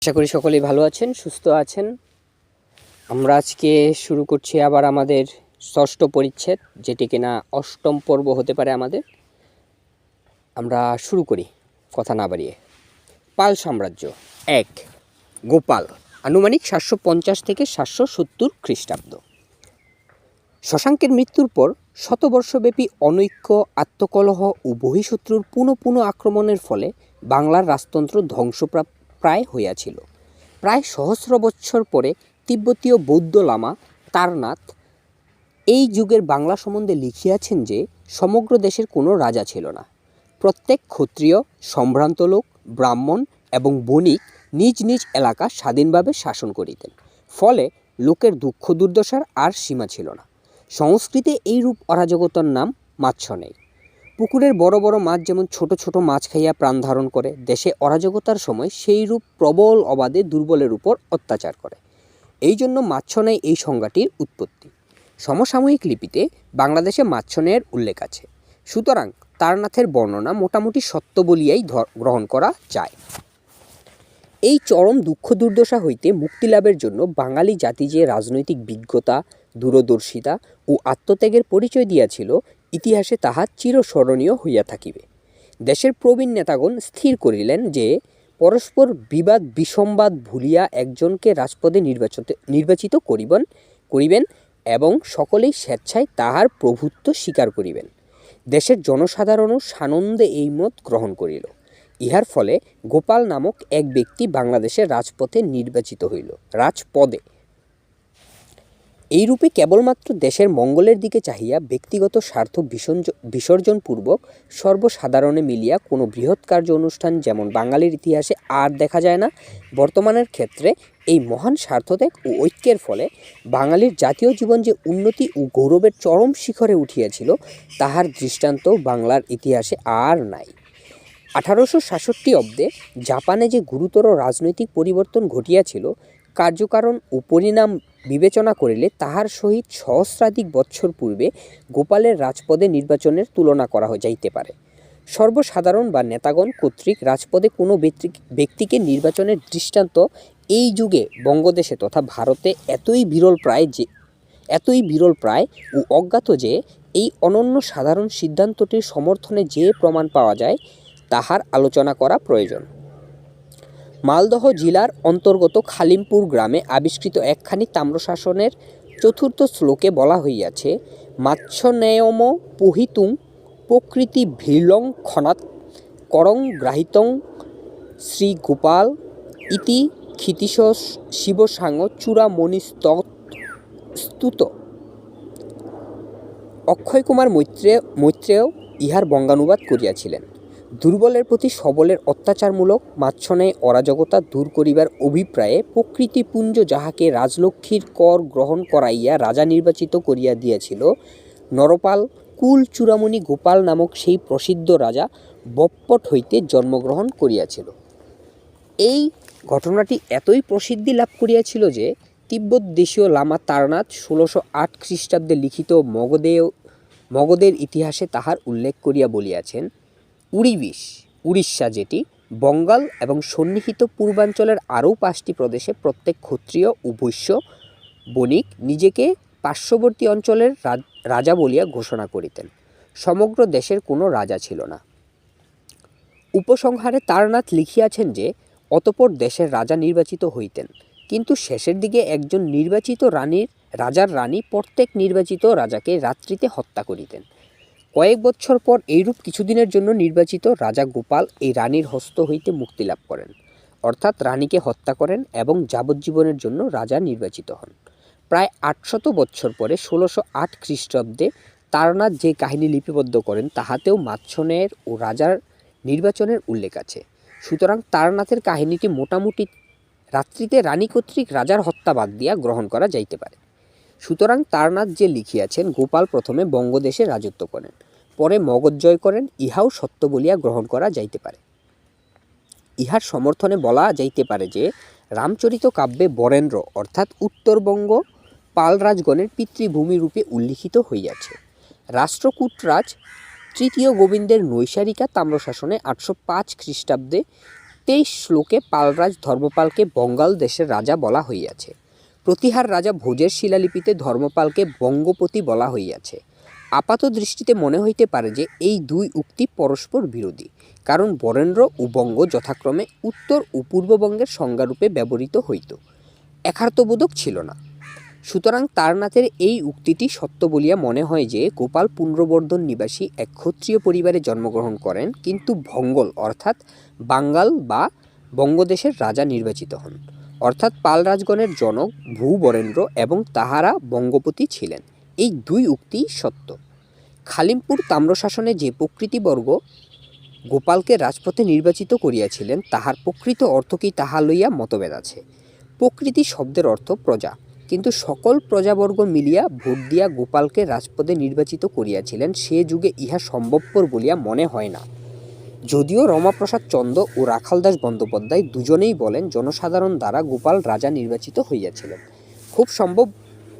আশা করি সকলেই ভালো আছেন, সুস্থ আছেন। আমরা আজকে শুরু করছি আবার আমাদের ষষ্ঠ পরিচ্ছেদ, যেটি কিনা অষ্টম পর্ব হতে পারে আমাদের। আমরা শুরু করি কথা না বাড়িয়ে। পাল সাম্রাজ্য। 1. গোপাল, আনুমানিক 750 থেকে 770 খ্রিস্টাব্দ। শশাঙ্কের মৃত্যুর পর শতবর্ষব্যাপী অনৈক্য, আত্মকলহ ও বহিঃশত্রুর পুনঃ আক্রমণের ফলে বাংলার রাজতন্ত্র ধ্বংসপ্রায় হইয়াছিল। প্রায় সহস্র বৎসর পরে তিব্বতীয় বৌদ্ধ লামা তারনাথ এই যুগের বাংলা সম্বন্ধে লিখিয়াছেন যে সমগ্র দেশের কোনো রাজা ছিল না। প্রত্যেক ক্ষত্রিয়, সম্ভ্রান্ত লোক, ব্রাহ্মণ এবং বণিক নিজ নিজ এলাকা স্বাধীনভাবে শাসন করিতেন। ফলে লোকের দুঃখ দুর্দশার আর সীমা ছিল না। সংস্কৃতে এইরূপ অরাজকতার নাম মাৎসনেই। পুকুরের বড় বড় মাছ যেমন ছোট ছোট মাছ খাইয়া প্রাণ ধারণ করে, দেশে অরাজকতার সময় সেইরূপ প্রবল অবাধে দুর্বলের উপর অত্যাচার করে। এই জন্য মাৎসনেই এই সংজ্ঞাটির উৎপত্তি। সমসাময়িক লিপিতে বাংলাদেশে মাৎসনের উল্লেখ আছে। সুতরাং তারনাথের বর্ণনা মোটামুটি সত্য বলিয়াই গ্রহণ করা যায়। এই চরম দুঃখ দুর্দশা হইতে মুক্তিলাভের জন্য বাঙালি জাতি যে রাজনৈতিক বিজ্ঞতা, দূরদর্শিতা ও আত্মত্যাগের পরিচয় দিয়াছিল, ইতিহাসে তাহা চিরস্মরণীয় হইয়া থাকিবে। দেশের প্রবীণ নেতাগণ স্থির করিলেন যে পরস্পর বিবাদ বিসংবাদ ভুলিয়া একজনকে রাজপদে নির্বাচিত করিবেন এবং সকলেই স্বেচ্ছায় তাহার প্রভুত্ব স্বীকার করিবেন। দেশের জনসাধারণও সানন্দে এই মত গ্রহণ করিল। ইহার ফলে গোপাল নামক এক ব্যক্তি বাংলাদেশের রাজপথে নির্বাচিত হইল, রাজপদে। এইরূপে কেবলমাত্র দেশের মঙ্গলের দিকে চাহিয়া ব্যক্তিগত স্বার্থ বিসর্জনপূর্বক সর্বসাধারণে মিলিয়া কোনো বৃহৎ কার্য অনুষ্ঠান যেমন বাঙালির ইতিহাসে আর দেখা যায় না, বর্তমানের ক্ষেত্রে এই মহান স্বার্থত্যাগ ও ঐক্যের ফলে বাঙালির জাতীয় জীবন যে উন্নতি ও গৌরবের চরম শিখরে উঠিয়াছিল, তাহার দৃষ্টান্ত বাংলার ইতিহাসে আর নাই। 1866 অব্দে জাপানে যে গুরুতর রাজনৈতিক পরিবর্তন ঘটিয়াছিল, কার্যকারণ ও পরিণাম বিবেচনা করিলে তাহার সহিত সহস্রাধিক বৎসর পূর্বে গোপালের রাজপদে নির্বাচনের তুলনা করা যাইতে পারে। সর্বসাধারণ বা নেতাগণ কর্তৃক রাজপদে কোনো ব্যক্তিকে নির্বাচনের দৃষ্টান্ত এই যুগে বঙ্গদেশে তথা ভারতে এতই বিরল প্রায় ও অজ্ঞাত যে এই অনন্য সাধারণ সিদ্ধান্তটির সমর্থনে যে প্রমাণ পাওয়া যায়, তাহার আলোচনা করা প্রয়োজন। মালদহ জেলার অন্তর্গত খালিমপুর গ্রামে আবিষ্কৃত একখানি তাম্রশাসনের 4th শ্লোকে বলা হইয়াছে, মাৎসনেয়ম পহিতুং প্রকৃতি ভীলং ক্ষণাৎ করং গ্রাহিতং শ্রী গোপাল ইতি ক্ষিতিশ শিবসাঙ্গ চূড়ামণিস্তুত। অক্ষয়কুমার মৈত্রেয় ইহার বঙ্গানুবাদ করিয়াছিলেন। দুর্বলের প্রতি সবলের অত্যাচারমূলক মাৎসনেয় অরাজকতা দূর করিবার অভিপ্রায়ে প্রকৃতিপুঞ্জ যাহাকে রাজলক্ষ্মীর কর গ্রহণ করাইয়া রাজা নির্বাচিত করিয়া দিয়াছিল, নরপাল কুল চূড়ামণি গোপাল নামক সেই প্রসিদ্ধ রাজা বপ্পট হইতে জন্মগ্রহণ করিয়াছিল। এই ঘটনাটি এতই প্রসিদ্ধি লাভ করিয়াছিল যে তিব্বত দেশীয় লামা তারনাথ 1608 খ্রিস্টাব্দে লিখিত মগধের ইতিহাসে তাহার উল্লেখ করিয়া বলিয়াছেন, উড়িষ্যা, যেটি বঙ্গাল এবং সন্নিহিত পূর্বাঞ্চলের আরও 5টি প্রদেশে প্রত্যেক ক্ষত্রিয় ও বৈশ্য বণিক নিজেকে পার্শ্ববর্তী অঞ্চলের রাজা বলিয়া ঘোষণা করিতেন। সমগ্র দেশের কোনো রাজা ছিল না। উপসংহারে তারনাথ লিখিয়াছেন যে অতঃপর দেশের রাজা নির্বাচিত হইতেন, কিন্তু শেষের দিকে একজন নির্বাচিত রাজার রানী প্রত্যেক নির্বাচিত রাজাকে রাত্রিতে হত্যা করিতেন। কয়েক বৎসর পর এইরূপ কিছুদিনের জন্য নির্বাচিত রাজা গোপাল এই রানীর হস্ত হইতে মুক্তি লাভ করেন, অর্থাৎ রানীকে হত্যা করেন এবং যাবজ্জীবনের জন্য রাজা নির্বাচিত হন। প্রায় 800 বৎসর পরে 1608 খ্রিস্টাব্দে তারনাথ যে কাহিনী লিপিবদ্ধ করেন, তাহাতেও মাৎসনের ও রাজার নির্বাচনের উল্লেখ আছে। সুতরাং তারনাথের কাহিনীটি মোটামুটি রাত্রিতে রানী কর্তৃক রাজার হত্যা বাদ দিয়া গ্রহণ করা যাইতে পারে। সুতরাং তারনাথ যে লিখিয়াছেন গোপাল প্রথমে বঙ্গদেশে রাজত্ব করেন, পরে মগধ জয় করেন, ইহাও সত্য বলিয়া গ্রহণ করা যাইতে পারে। ইহার সমর্থনে বলা যাইতে পারে যে রামচরিত কাব্যে বরেন্দ্র অর্থাৎ উত্তরবঙ্গ পাল রাজগণের পিতৃভূমি রূপে উল্লিখিত হইয়াছে। রাষ্ট্রকূটরাজ তৃতীয় গোবিন্দের নৈসারিকা তাম্রশাসনে 805 খ্রিস্টাব্দে 23 শ্লোকে পালরাজ ধর্মপালকে বঙ্গাল দেশের রাজা বলা হইয়াছে। প্রতিহার রাজা ভোজের শিলালিপিতে ধর্মপালকে বঙ্গপতি বলা হইয়াছে। আপাত দৃষ্টিতে মনে হইতে পারে যে এই দুই উক্তি পরস্পর বিরোধী, কারণ বরেন্দ্র ও বঙ্গ যথাক্রমে উত্তর ও পূর্ববঙ্গের সংজ্ঞারূপে ব্যবহৃত হইত, একার্থবোধক ছিল না। সুতরাং তারনাথের এই উক্তিটি সত্য বলিয়া মনে হয় যে গোপাল পুন্ড্রবর্ধন নিবাসী এক ক্ষত্রিয় পরিবারে জন্মগ্রহণ করেন, কিন্তু ভঙ্গল অর্থাৎ বাঙ্গাল বা বঙ্গদেশের রাজা নির্বাচিত হন, অর্থাৎ পাল রাজগণের জনক ভূ বরেন্দ্র এবং তাহারা বঙ্গপতি ছিলেন। এই দুই উক্তি সত্য। খালিমপুর তাম্রশাসনে যে প্রকৃতিবর্গ গোপালকে রাজপথে নির্বাচিত করিয়াছিলেন তাহার প্রকৃত অর্থ কি তাহা লইয়া মতভেদ আছে। প্রকৃতি শব্দের অর্থ প্রজা, কিন্তু সকল প্রজাবর্গ মিলিয়া ভোট দিয়া গোপালকে রাজপদে নির্বাচিত করিয়াছিলেন সে যুগে ইহা সম্ভবপর বলিয়া মনে হয় না। যদিও রমাপ্রসাদ চন্দ ও রাখালদাস বন্দ্যোপাধ্যায় দুজনেই বলেন জনসাধারণ দ্বারা গোপাল রাজা নির্বাচিত হইয়াছিলেন। খুব সম্ভব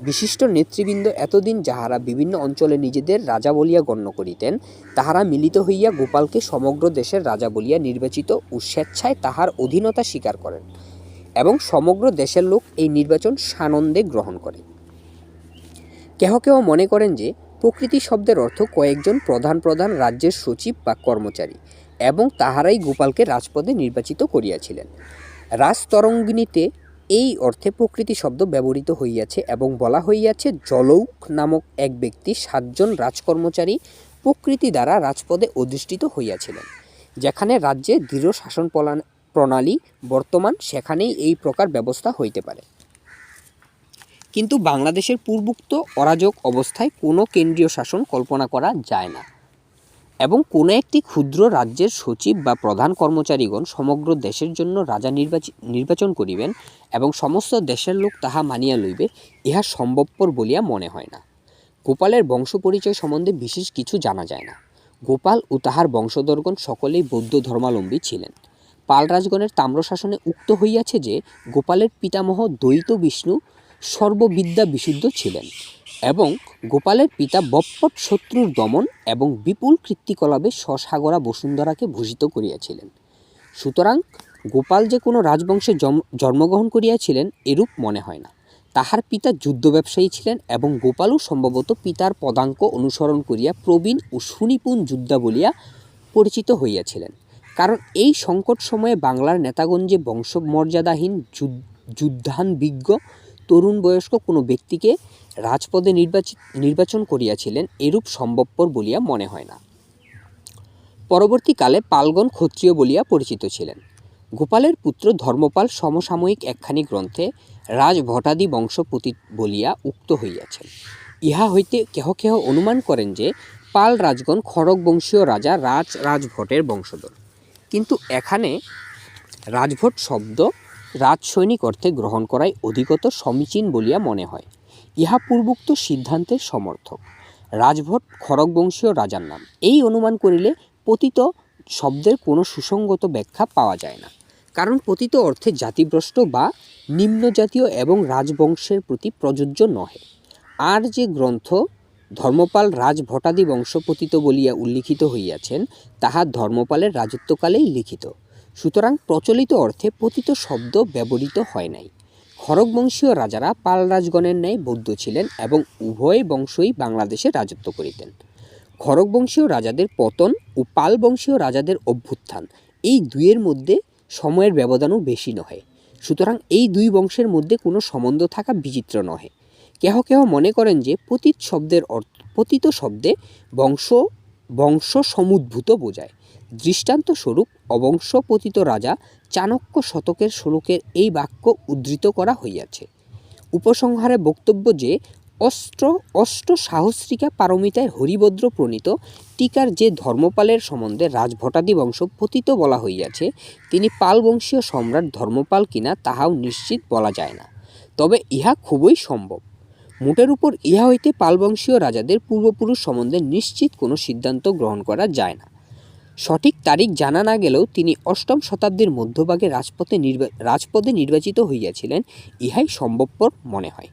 বিশিষ্ট নেতৃবৃন্দ এতদিন যাহারা বিভিন্ন অঞ্চলে নিজেদের রাজা বলিয়া গণ্য করিতেন, তাহারা মিলিত হইয়া গোপালকে সমগ্র দেশের রাজা বলিয়া নির্বাচিত ও স্বেচ্ছায় তাহার অধীনতা স্বীকার করেন, এবং সমগ্র দেশের লোক এই নির্বাচন সানন্দে গ্রহণ করে। কেহ কেহ মনে করেন যে প্রকৃতি শব্দের অর্থ কয়েকজন প্রধান প্রধান রাজ্যের সচিব বা কর্মচারী, এবং তাহারাই গোপালকে রাজপদে নির্বাচিত করিয়াছিলেন। রাজতরঙ্গিনীতে এই অর্থে প্রকৃতি শব্দ ব্যবহৃত হইয়াছে এবং বলা হইয়াছে জলৌক নামক এক ব্যক্তি 7 জন রাজকর্মচারী প্রকৃতি দ্বারা রাজপদে অধিষ্ঠিত হইয়াছিলেন। যেখানে রাজ্যে দৃঢ় শাসন প্রণালী বর্তমান, সেখানেই এই প্রকার ব্যবস্থা হইতে পারে। কিন্তু বাংলাদেশের পূর্বোক্ত অরাজক অবস্থায় কোনো কেন্দ্রীয় শাসন কল্পনা করা যায় না, এবং কোনো একটি ক্ষুদ্র রাজ্যের সচিব বা প্রধান কর্মচারীগণ সমগ্র দেশের জন্য রাজা নির্বাচন করিবেন এবং সমস্ত দেশের লোক তাহা মানিয়া লইবে, ইহা সম্ভবপর বলিয়া মনে হয় না। গোপালের বংশ পরিচয় সম্বন্ধে বিশেষ কিছু জানা যায় না। গোপাল ও তাহার বংশধরগণ সকলেই বৌদ্ধ ধর্মাবলম্বী ছিলেন। পাল রাজগণের তাম্রশাসনে উক্ত হইয়াছে যে গোপালের পিতামহ দ্বৈত বিষ্ণু সর্ববিদ্যা বিশুদ্ধ ছিলেন, এবং গোপালের পিতা বপ্পট শত্রুর দমন এবং বিপুল কীর্তিকলাপে স্বসাগরা বসুন্ধরাকে ভূষিত করিয়াছিলেন। সুতরাং গোপাল যে কোনো রাজবংশে জন্মগ্রহণ করিয়াছিলেন এরূপ মনে হয় না। তাহার পিতা যুদ্ধ ব্যবসায়ী ছিলেন, এবং গোপালও সম্ভবত পিতার পদাঙ্ক অনুসরণ করিয়া প্রবীণ ও সুনিপুণ যোদ্ধা বলিয়া পরিচিত হইয়াছিলেন, কারণ এই সংকট সময়ে বাংলার নেতাগণ যে বংশমর্যাদাহীন যুদ্ধানবিজ্ঞ তরুণ বয়স্ক কোনো ব্যক্তিকে রাজপদে নির্বাচন করিয়াছিলেন এরূপ সম্ভবপর বলিয়া মনে হয় না। পরবর্তীকালে পালগণ ক্ষত্রিয় বলিয়া পরিচিত ছিলেন। গোপালের পুত্র ধর্মপাল সমসাময়িক একখানি গ্রন্থে রাজভটাদি বংশপতি বলিয়া উক্ত হইয়াছেন। ইহা হইতে কেহ কেহ অনুমান করেন যে পাল রাজগণ খড়গ বংশীয় রাজা রাজভটের বংশধর, কিন্তু এখানে রাজভট শব্দ রাজসৈনিক অর্থে গ্রহণ করাই অধিকতর সমীচীন বলিয়া মনে হয়। ইহা পূর্বোক্ত সিদ্ধান্তের সমর্থক। রাজভট খড়গ বংশীয় রাজার নাম। এই অনুমান করিলে পতিত শব্দের কোনো সুসংগত ব্যাখ্যা পাওয়া যায় না, কারণ পতিত অর্থে জাতিভ্রষ্ট বা নিম্নজাতীয় এবং রাজবংশের প্রতি প্রযোজ্য নহে। আর যে গ্রন্থ ধর্মপাল রাজভটাদি বংশ পতিত বলিয়া উল্লিখিত হইয়াছেন তাহা ধর্মপালের রাজত্বকালেই লিখিত, সুতরাং প্রচলিত অর্থে পতিত শব্দ ব্যবহৃত হয় নাই। খড়গবংশীয় রাজারা পাল রাজগণের ন্যায় বৌদ্ধ ছিলেন এবং উভয় বংশই বাংলাদেশে রাজত্ব করিতেন। খড়গবংশীয় রাজাদের পতন ও পাল বংশীয় রাজাদের অভ্যুত্থান, এই দুইয়ের মধ্যে সময়ের ব্যবধানও বেশি নহে, সুতরাং এই দুই বংশের মধ্যে কোনো সম্বন্ধ থাকা বিচিত্র নহে। কেহ কেহ মনে করেন যে পতিত শব্দে বংশ সমুদ্ভূত বোঝায়। দৃষ্টান্তস্বরূপ অবংশপতিত রাজা চাণক্য শতকের শ্লোকের এই বাক্য উদ্ধৃত করা হইয়াছে। উপসংহারে বক্তব্য যে অষ্টসাহস্রিকা পারমিতায় হরিভদ্র প্রণীত টিকার যে ধর্মপালের সম্বন্ধে রাজভটাদি বংশ পতিত বলা হইয়াছে তিনি পালবংশীয় সম্রাট ধর্মপাল কিনা তাহাও নিশ্চিত বলা যায় না, তবে ইহা খুবই সম্ভব। মোটের উপর ইহা হইতে পালবংশীয় রাজাদের পূর্বপুরুষ সম্বন্ধে নিশ্চিত কোনো সিদ্ধান্ত গ্রহণ করা যায় না। সঠিক তারিখ জানা না গেলেও তিনি 8ম শতাব্দীর মধ্যভাগে রাজপদে নির্বাচিত হইয়াছিলেন, ইহাই সম্ভবপর মনে হয়।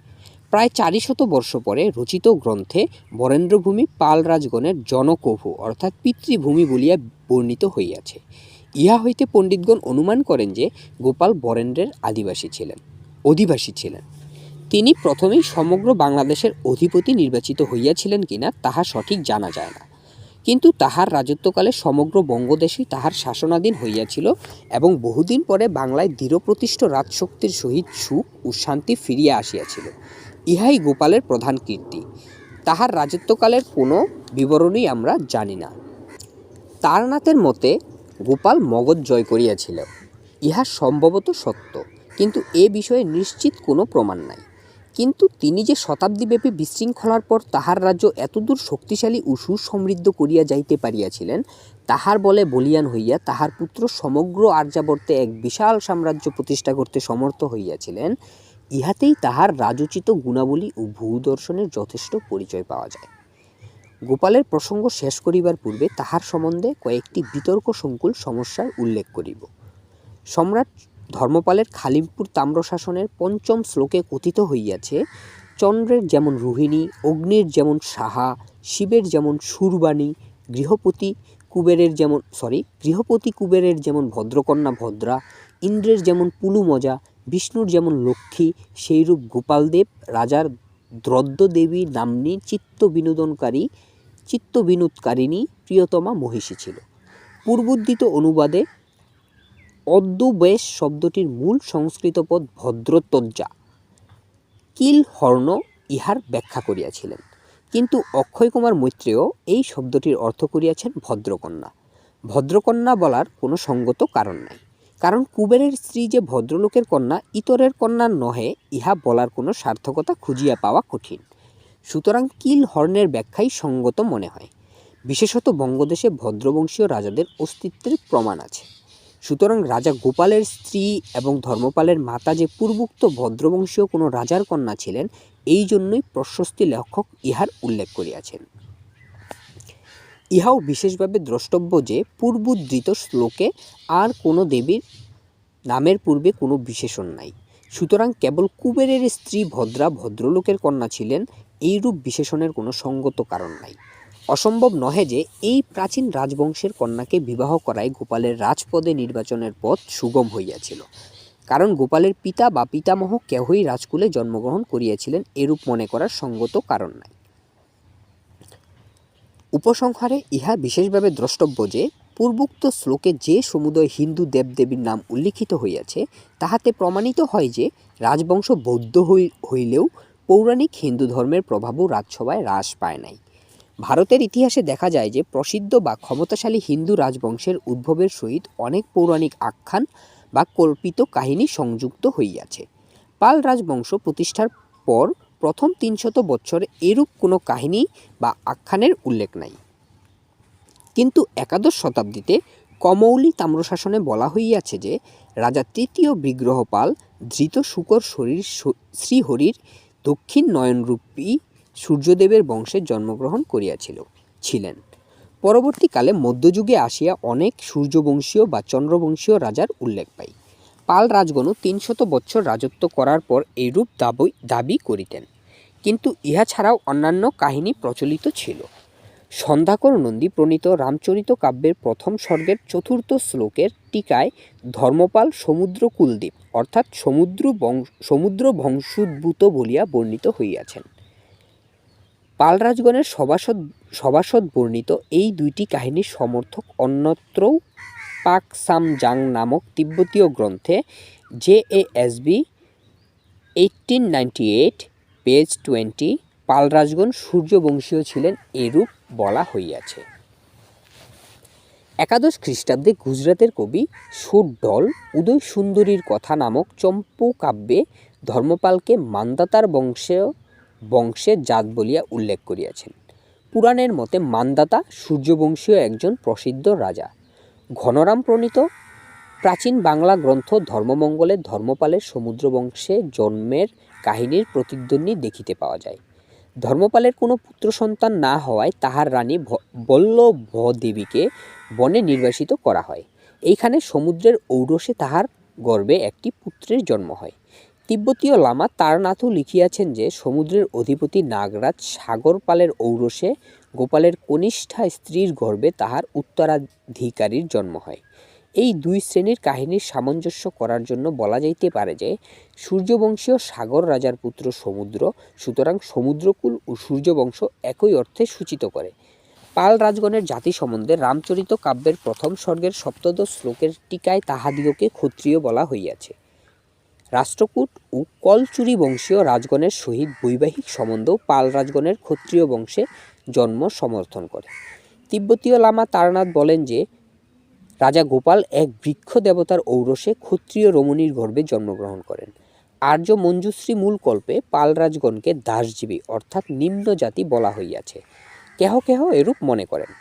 প্রায় 400 বর্ষ পরে রচিত গ্রন্থে বরেন্দ্রভূমি পাল রাজগণের জনকভূ অর্থাৎ পিতৃভূমি বলিয়া বর্ণিত হইয়াছে। ইহা হইতে পণ্ডিতগণ অনুমান করেন যে গোপাল বরেন্দ্রের অধিবাসী ছিলেন। তিনি প্রথমেই সমগ্র বাংলাদেশের অধিপতি নির্বাচিত হইয়াছিলেন কিনা তাহা সঠিক জানা যায় না, কিন্তু তাহার রাজত্বকালে সমগ্র বঙ্গদেশই তাহার শাসনাধীন হইয়াছিল এবং বহুদিন পরে বাংলায় দৃঢ়প্রতিষ্ঠ রাজশক্তির সহিত সুখ ও শান্তি ফিরিয়া আসিয়াছিল। ইহাই গোপালের প্রধান কীর্তি। তাহার রাজত্বকালের কোনো বিবরণই আমরা জানি না। তারনাথের মতে গোপাল মগধ জয় করিয়াছিল, ইহা সম্ভবত সত্য, কিন্তু এ বিষয়ে নিশ্চিত কোনো প্রমাণ নাই। কিন্তু তিনি যে শতাব্দীব্যাপী বিশৃঙ্খলার পর তাহার রাজ্য এতদূর শক্তিশালী ও সুসমৃদ্ধ করিয়া যাইতে পারিয়াছিলেন, তাহার বলে বলিয়ান হইয়া তাহার পুত্র সমগ্র আর্যাবর্তে এক বিশাল সাম্রাজ্য প্রতিষ্ঠা করতে সমর্থ হইয়াছিলেন, ইহাতেই তাহার রাজোচিত গুণাবলী ও ভূদর্শনের যথেষ্ট পরিচয় পাওয়া যায়। গোপালের প্রসঙ্গ শেষ করিবার পূর্বে তাহার সম্বন্ধে কয়েকটি বিতর্ক সংকুল সমস্যার উল্লেখ করিব। সম্রাট ধর্মপালের খালিমপুর তাম্রশাসনের ৫ম শ্লোকে কথিত হইয়াছে, চন্দ্রের যেমন রোহিণী, অগ্নির যেমন সাহা, শিবের যেমন সুরবাণী, গৃহপতি কুবেরের যেমন ভদ্রকন্যা ভদ্রা, ইন্দ্রের যেমন পুলুমজা, বিষ্ণুর যেমন লক্ষ্মী, সেইরূপ গোপালদেব রাজার দ্রৌপদী নাম্নী চিত্তবিনোদকারিণী প্রিয়তমা মহিষী ছিল। পূর্বোদ্ধৃত অনুবাদে অদ্যবেশ শব্দটির মূল সংস্কৃত পদ ভদ্রতজ্জা, কিলহর্ণ ইহার ব্যাখ্যা করিয়াছিলেন, কিন্তু অক্ষয়কুমার মৈত্রেয় এই শব্দটির অর্থ করিয়াছেন ভদ্রকন্যা। ভদ্রকন্যা বলার কোনো সঙ্গত কারণ নাই, কারণ কুবেরের স্ত্রী যে ভদ্রলোকের কন্যা ইতরের কন্যা নহে, ইহা বলার কোনো সার্থকতা খুঁজিয়া পাওয়া কঠিন। সুতরাং কিলহর্ণের ব্যাখ্যাই সঙ্গত মনে হয়। বিশেষত বঙ্গদেশে ভদ্রবংশীয় রাজাদের অস্তিত্বের প্রমাণ আছে। সুতরাং রাজা গোপালের স্ত্রী এবং ধর্মপালের মাতা যে পূর্বোক্ত ভদ্রবংশীয় কোনো রাজার কন্যা ছিলেন, এই জন্যই প্রশস্তি লেখক ইহার উল্লেখ করিয়াছেন। ইহাও বিশেষভাবে দ্রষ্টব্য যে পূর্বোদ্ধৃত শ্লোকে আর কোনো দেবীর নামের পূর্বে কোনো বিশেষণ নাই। সুতরাং কেবল কুবেরের স্ত্রী ভদ্রা ভদ্রলোকের কন্যা ছিলেন, এইরূপ বিশেষণের কোনো সঙ্গত কারণ নাই। অসম্ভব নহে যে এই প্রাচীন রাজবংশের কন্যাকে বিবাহ করায় গোপালের রাজপদে নির্বাচনের পথ সুগম হইয়াছিল, কারণ গোপালের পিতা বা পিতামহ কেহই রাজকুলে জন্মগ্রহণ করিয়াছিলেন, এরূপ মনে করার সঙ্গত কারণ নাই। উপসংহারে ইহা বিশেষভাবে দ্রষ্টব্য যে পূর্বোক্ত শ্লোকে যে সমুদয় হিন্দু দেবদেবীর নাম উল্লিখিত হইয়াছে, তাহাতে প্রমাণিত হয় যে রাজবংশ বৌদ্ধ হইলেও পৌরাণিক হিন্দু ধর্মের প্রভাবও রাজসভায় হ্রাস পায় নাই। ভারতের ইতিহাসে দেখা যায় যে প্রসিদ্ধ বা ক্ষমতাশালী হিন্দু রাজবংশের উদ্ভবের সহিত অনেক পৌরাণিক আখ্যান বা কল্পিত কাহিনী সংযুক্ত হইয়াছে। পাল রাজবংশ প্রতিষ্ঠার পর প্রথম ৩০০ বৎসরে এরূপ কোনো কাহিনী বা আখ্যানের উল্লেখ নাই, কিন্তু একাদশ শতাব্দীতে কমৌলি তাম্রশাসনে বলা হইয়াছে যে রাজা তৃতীয় বিগ্রহপাল ধৃত শুকর শ্রীহরির দক্ষিণ নয়নরূপী সূর্যদেবের বংশে জন্মগ্রহণ করিয়াছিলেন। পরবর্তীকালে মধ্যযুগে আসিয়া অনেক সূর্যবংশীয় বা চন্দ্রবংশীয় রাজার উল্লেখ পাই। পাল রাজগণও ৩০০ বৎসর রাজত্ব করার পর এইরূপ দাবি করিতেন, কিন্তু ইহা ছাড়াও অন্যান্য কাহিনী প্রচলিত ছিল। সন্ধ্যাকর নন্দী প্রণীত রামচরিত কাব্যের প্রথম সর্গের ৪র্থ শ্লোকের টিকায় ধর্মপাল সমুদ্র কুলদ্বীপ অর্থাৎ সমুদ্র বংশোদ্ভূত বলিয়া বর্ণিত হইয়াছেন। পাল রাজগণের সভাসদ বর্ণিত এই দুইটি কাহিনীর সমর্থক অন্যত্রও পাক-সাম-জাং নামক তিব্বতীয় গ্রন্থে JASB 1898 পেজ 20 পাল রাজগণ সূর্যবংশীয় ছিলেন এরূপ বলা হইয়াছে। একাদশ খ্রিস্টাব্দে গুজরাতের কবি সুরডল উদয় সুন্দরীর কথা নামক চম্পু কাব্যে ধর্মপালকে মান্দাতার বংশে জাত বলিয়া উল্লেখ করিয়াছেন। পুরাণের মতে মান্দাতা সূর্যবংশীয় একজন প্রসিদ্ধ রাজা। ঘনরাম প্রণীত প্রাচীন বাংলা গ্রন্থ ধর্মমঙ্গলে ধর্মপালের সমুদ্রবংশে জন্মের কাহিনীর প্রতিধ্বনি দেখিতে পাওয়া যায়। ধর্মপালের কোনো পুত্র সন্তান না হওয়ায় তাহার রানী বল্লভদেবীকে বনে নির্বাসিত করা হয়। এইখানে সমুদ্রের ঔরসে তাহার গর্ভে একটি পুত্রের জন্ম হয়। তিব্বতীয় লামা তারনাথও লিখিয়াছেন যে সমুদ্রের অধিপতি নাগরাজ সাগরপালের ঔরসে গোপালের কনিষ্ঠা স্ত্রীর গর্ভে তাহার উত্তরাধিকারীর জন্ম হয়। এই দুই শ্রেণীর কাহিনীর সামঞ্জস্য করার জন্য বলা যাইতে পারে যে সূর্যবংশীয় সাগর রাজার পুত্র সমুদ্র, সুতরাং সমুদ্রকুল ও সূর্যবংশ একই অর্থে সূচিত করে। পাল রাজগণের জাতি সম্বন্ধে রামচরিত কাব্যের প্রথম স্বর্গের সপ্তদশ শ্লোকের টিকায় তাহাদিগকে ক্ষত্রিয় বলা হইয়াছে। রাষ্ট্রকূট ও কলচুরি বংশীয় রাজগণের সহিত বৈবাহিক সম্বন্ধ পাল রাজগণের ক্ষত্রিয় বংশে জন্ম সমর্থন করে। তিব্বতীয় লামা তারনাথ বলেন যে রাজা গোপাল এক বৃক্ষ দেবতার ঔরসে ক্ষত্রিয় রমণীর গর্ভে জন্মগ্রহণ করেন। আর্য মঞ্জুশ্রী মূল কল্পে পাল রাজগণকে দাসজীবী অর্থাৎ নিম্ন জাতি বলা হইয়াছে। কেহ কেহ এরূপ মনে করেন।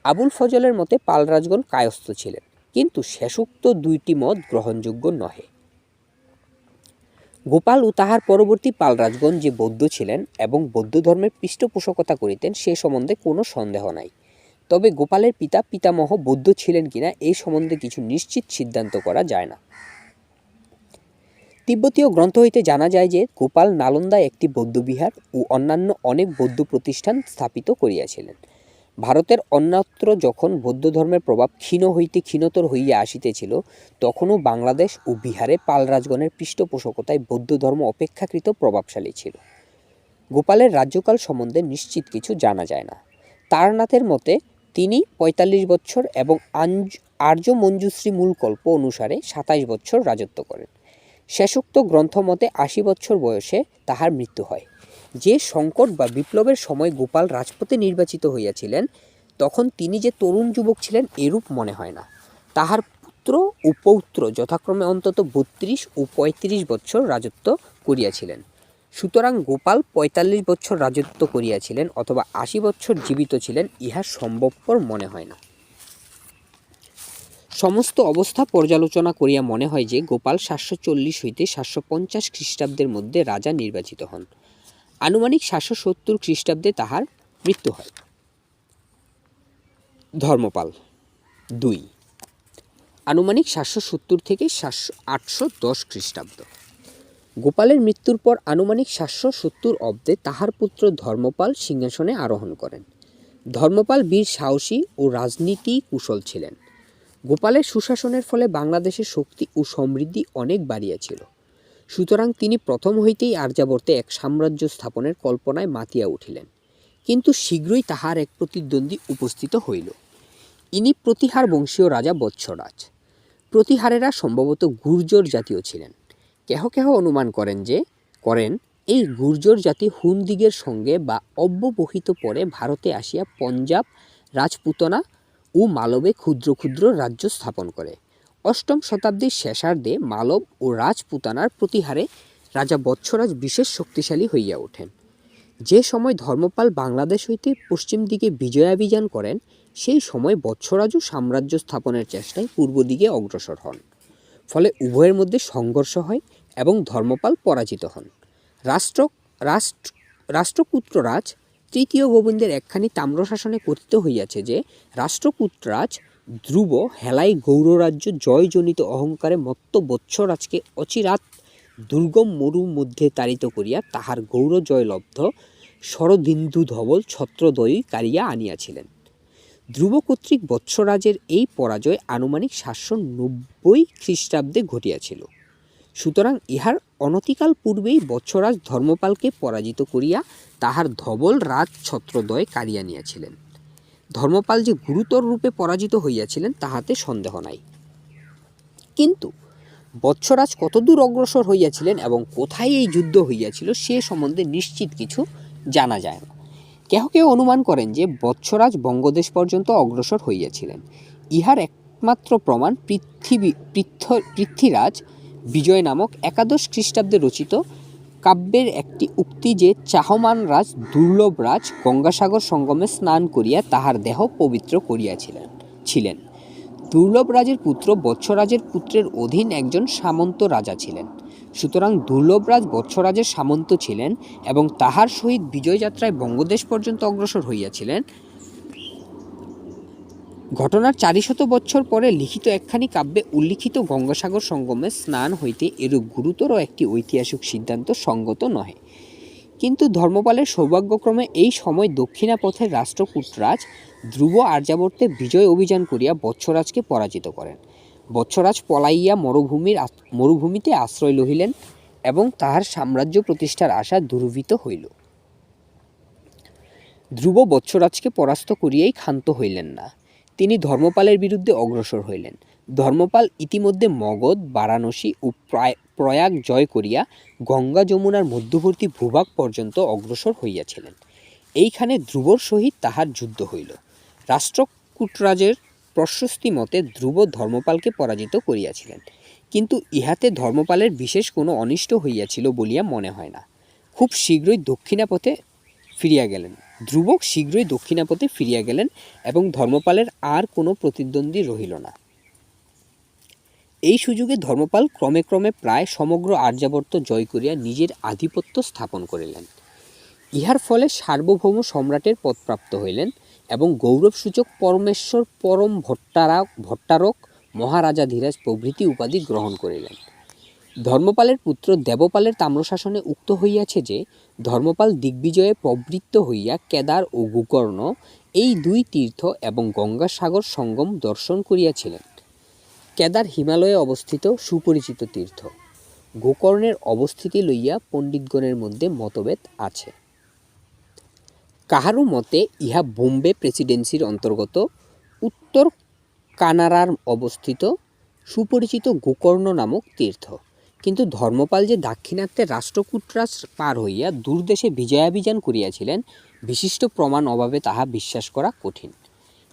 আবুল ফজলের মতে পাল রাজগণ কায়স্থ ছিলেন, কিন্তু শেষোক্ত দুইটি মত গ্রহণযোগ্য নহে। গোপাল ও তাহার পরবর্তী পাল রাজগণ যে বৌদ্ধ ছিলেন এবং বৌদ্ধ ধর্মের পৃষ্ঠপোষকতা করিতেন সে সম্বন্ধে কোনো সন্দেহ নাই। তবে গোপালের পিতা পিতামহ বৌদ্ধ ছিলেন কিনা এই সম্বন্ধে কিছু নিশ্চিত সিদ্ধান্ত করা যায় না। তিব্বতীয় গ্রন্থ হইতে জানা যায় যে গোপাল নালন্দায় একটি বৌদ্ধবিহার ও অন্যান্য অনেক বৌদ্ধ প্রতিষ্ঠান স্থাপিত করিয়াছিলেন। ভারতের অন্যত্র যখন বৌদ্ধ ধর্মের প্রভাব ক্ষীণ হইতে ক্ষীণতর হইয়া আসিতেছিল, তখনও বাংলাদেশ ও বিহারে পাল রাজগণের পৃষ্ঠপোষকতায় বৌদ্ধ ধর্ম অপেক্ষাকৃত প্রভাবশালী ছিল। গোপালের রাজ্যকাল সম্বন্ধে নিশ্চিত কিছু জানা যায় না। তারনাথের মতে তিনি ৪৫ বছর এবং আর্য মঞ্জুশ্রী মূলকল্প অনুসারে ২৭ বছর রাজত্ব করেন। শেষোক্ত গ্রন্থ মতে ৮০ বছর বয়সে তাহার মৃত্যু হয়। যে সংকট বা বিপ্লবের সময় গোপাল রাজপথে নির্বাচিত হইয়াছিলেন, তখন তিনি যে তরুণ যুবক ছিলেন এরূপ মনে হয় না। তাহার পুত্র ও পৌত্র যথাক্রমে অন্তত ৩২ ও ৩৫ বছর রাজত্ব করিয়াছিলেন। সুতরাং গোপাল ৪৫ বছর রাজত্ব করিয়াছিলেন অথবা ৮০ বছর জীবিত ছিলেন, ইহা সম্ভবপর মনে হয় না। সমস্ত অবস্থা পর্যালোচনা করিয়া মনে হয় যে গোপাল ৭৪০ হইতে ৭৫০ খ্রিস্টাব্দের মধ্যে রাজা নির্বাচিত হন। আনুমানিক ৭৭০ খ্রিস্টাব্দে তাহার মৃত্যু হয়। ধর্মপাল ২, আনুমানিক ৭৭০ থেকে ৮১০ খ্রিস্টাব্দ। গোপালের মৃত্যুর পর আনুমানিক ৭৭০ অব্দে তাহার পুত্র ধর্মপাল সিংহাসনে আরোহণ করেন। ধর্মপাল বীর সাহসী ও রাজনীতি কুশল ছিলেন। গোপালের সুশাসনের ফলে বাংলাদেশের শক্তি ও সমৃদ্ধি অনেক বাড়িয়াছিল। সুতরাং তিনি প্রথম হইতেই আর্যাবর্তে এক সাম্রাজ্য স্থাপনের কল্পনায় মাতিয়া উঠিলেন। কিন্তু শীঘ্রই তাহার এক প্রতিদ্বন্দ্বী উপস্থিত হইল। ইনি প্রতিহার বংশীয় রাজা বৎসরাজ। প্রতিহারেরা সম্ভবত গুর্জর জাতীয় ছিলেন। কেহ কেহ অনুমান করেন এই গুর্জর জাতি হুন দিগের সঙ্গে বা অব্যবহিত পরে ভারতে আসিয়া পঞ্জাব, রাজপুতনা ও মালবে ক্ষুদ্র ক্ষুদ্র রাজ্য স্থাপন করে। অষ্টম শতাব্দীর শেষার্ধে মালব ও রাজপুতানার প্রতিহারে রাজা বৎসরাজ বিশেষ শক্তিশালী হইয়া ওঠেন। যে সময় ধর্মপাল বাংলাদেশ হইতে পশ্চিম দিকে বিজয়াভিযান করেন, সেই সময় বৎসরাজও সাম্রাজ্য স্থাপনের চেষ্টায় পূর্ব দিকে অগ্রসর হন। ফলে উভয়ের মধ্যে সংঘর্ষ হয় এবং ধর্মপাল পরাজিত হন। রাষ্ট্রকূটরাজ তৃতীয় গোবিন্দের একখানি তাম্রশাসনে কথিত হইয়াছে যে রাষ্ট্রকূটরাজ ধ্রুব হেলাই গৌড়রাজ্য জয়জনিত অহংকারে মত্ত বৎসরাজকে অচিরাৎ দুর্গম মরুর মধ্যে তাড়িত করিয়া তাহার গৌর জয়লব্ধ শরদিন্দু ধবল ছত্রদয়ী কারিয়া আনিয়াছিলেন। ধ্রুব কর্তৃক বৎসরাজের এই পরাজয় আনুমানিক ৭৯০ খ্রিস্টাব্দে ঘটিয়াছিল। সুতরাং ইহার অনতিকাল পূর্বেই বৎসরাজ ধর্মপালকে পরাজিত করিয়া তাহার ধবল রাজ ছত্রদয় কারিয়া নিয়াছিলেন। ধর্মপাল যে গুরুতর রূপে পরাজিত হইয়াছিলেন তাহাতে সন্দেহ নাই। কিন্তু বৎসরাজ কতদূর অগ্রসর হইয়াছিলেন এবং কোথায় এই যুদ্ধ হইয়াছিল সে সম্বন্ধে নিশ্চিত কিছু জানা যায় না। কেহ কেহ অনুমান করেন যে বৎসরাজ বঙ্গদেশ পর্যন্ত অগ্রসর হইয়াছিলেন। ইহার একমাত্র প্রমাণ পৃথ্বীরাজ বিজয় নামক একাদশ খ্রিস্টাব্দে রচিত কাব্যের একটি উক্তি যে চাহমান রাজ দুর্লভ রাজ গঙ্গাসাগর সঙ্গমে স্নান করিয়া তাহার দেহ পবিত্র করিয়াছিলেন। দুর্লভ রাজের পুত্র বৎসরাজের পুত্রের অধীন একজন সামন্ত রাজা ছিলেন। সুতরাং দুর্লভরাজ বৎসরাজের সামন্ত ছিলেন এবং তাহার সহিত বিজয়যাত্রায় বঙ্গদেশ পর্যন্ত অগ্রসর হইয়াছিলেন। ঘটনার ৪০০ বৎসর পরে লিখিত একখানি কাব্যে উল্লিখিত গঙ্গাসাগর সঙ্গমে স্নান হইতে এরূপ গুরুতর একটি ঐতিহাসিক সিদ্ধান্ত সঙ্গত নহে। কিন্তু ধর্মপালের সৌভাগ্যক্রমে এই সময় দক্ষিণা পথের রাষ্ট্রকূটরাজ ধ্রুব আর্যাবর্তে বিজয় অভিযান করিয়া বৎসরাজকে পরাজিত করেন। বৎসরাজ পলাইয়া মরুভূমিতে আশ্রয় লহিলেন এবং তাহার সাম্রাজ্য প্রতিষ্ঠার আশা দুর্বৃত হইল। ধ্রুব বৎসরাজকে পরাস্ত করিয়াই ক্ষান্ত হইলেন না। তিনি ধর্মপালের বিরুদ্ধে অগ্রসর হইলেন। ধর্মপাল ইতিমধ্যে মগধ, বারাণসী ও প্রয়াগ জয় করিয়া গঙ্গা যমুনার মধ্যবর্তী ভূভাগ পর্যন্ত অগ্রসর হইয়াছিলেন। এইখানে ধ্রুবর সহিত তাহার যুদ্ধ হইল। রাষ্ট্রকূটরাজের প্রশস্তি মতে ধ্রুব ধর্মপালকে পরাজিত করিয়াছিলেন, কিন্তু ইহাতে ধর্মপালের বিশেষ কোনো অনিষ্ট হইয়াছিল বলিয়া মনে হয় না। খুব শীঘ্রই দক্ষিণাপথে ফিরিয়া গেলেন। ধ্রুব শীঘ্রই দক্ষিণাপথে ফিরিয়া গেলেন এবং ধর্মপালের আর কোনো প্রতিদ্বন্দ্বী রহিল না। এই সুযোগে ধর্মপাল ক্রমে ক্রমে প্রায় সমগ্র আর্যাবর্ত জয় করিয়া নিজের আধিপত্য স্থাপন করিলেন। ইহার ফলে সার্বভৌম সম্রাটের পদপ্রাপ্ত হইলেন এবং গৌরবসূচক পরমেশ্বর, পরম ভট্টারক, মহারাজাধিরাজ প্রভৃতি উপাধি গ্রহণ করিলেন। ধর্মপালের পুত্র দেবপালের তাম্রশাসনে উক্ত হইয়াছে যে ধর্মপাল দিগ্বিজয়ে প্রবৃত্ত হইয়া কেদার ও গোকর্ণ এই দুই তীর্থ এবং গঙ্গাসাগর সঙ্গম দর্শন করিয়াছিলেন। কেদার হিমালয়ে অবস্থিত সুপরিচিত তীর্থ। গোকর্ণের অবস্থিতি লইয়া পণ্ডিতগণের মধ্যে মতভেদ আছে। কাহারও মতে ইহা বোম্বে প্রেসিডেন্সির অন্তর্গত উত্তর কানাড়ার অবস্থিত সুপরিচিত গোকর্ণ নামক তীর্থ। কিন্তু ধর্মপাল যে দাক্ষিণাত্যে রাষ্ট্রকূটরাজ পার হইয়া দূরদেশে বিজয়াভিযান করিয়াছিলেন, বিশিষ্ট প্রমাণ অভাবে তাহা বিশ্বাস করা কঠিন।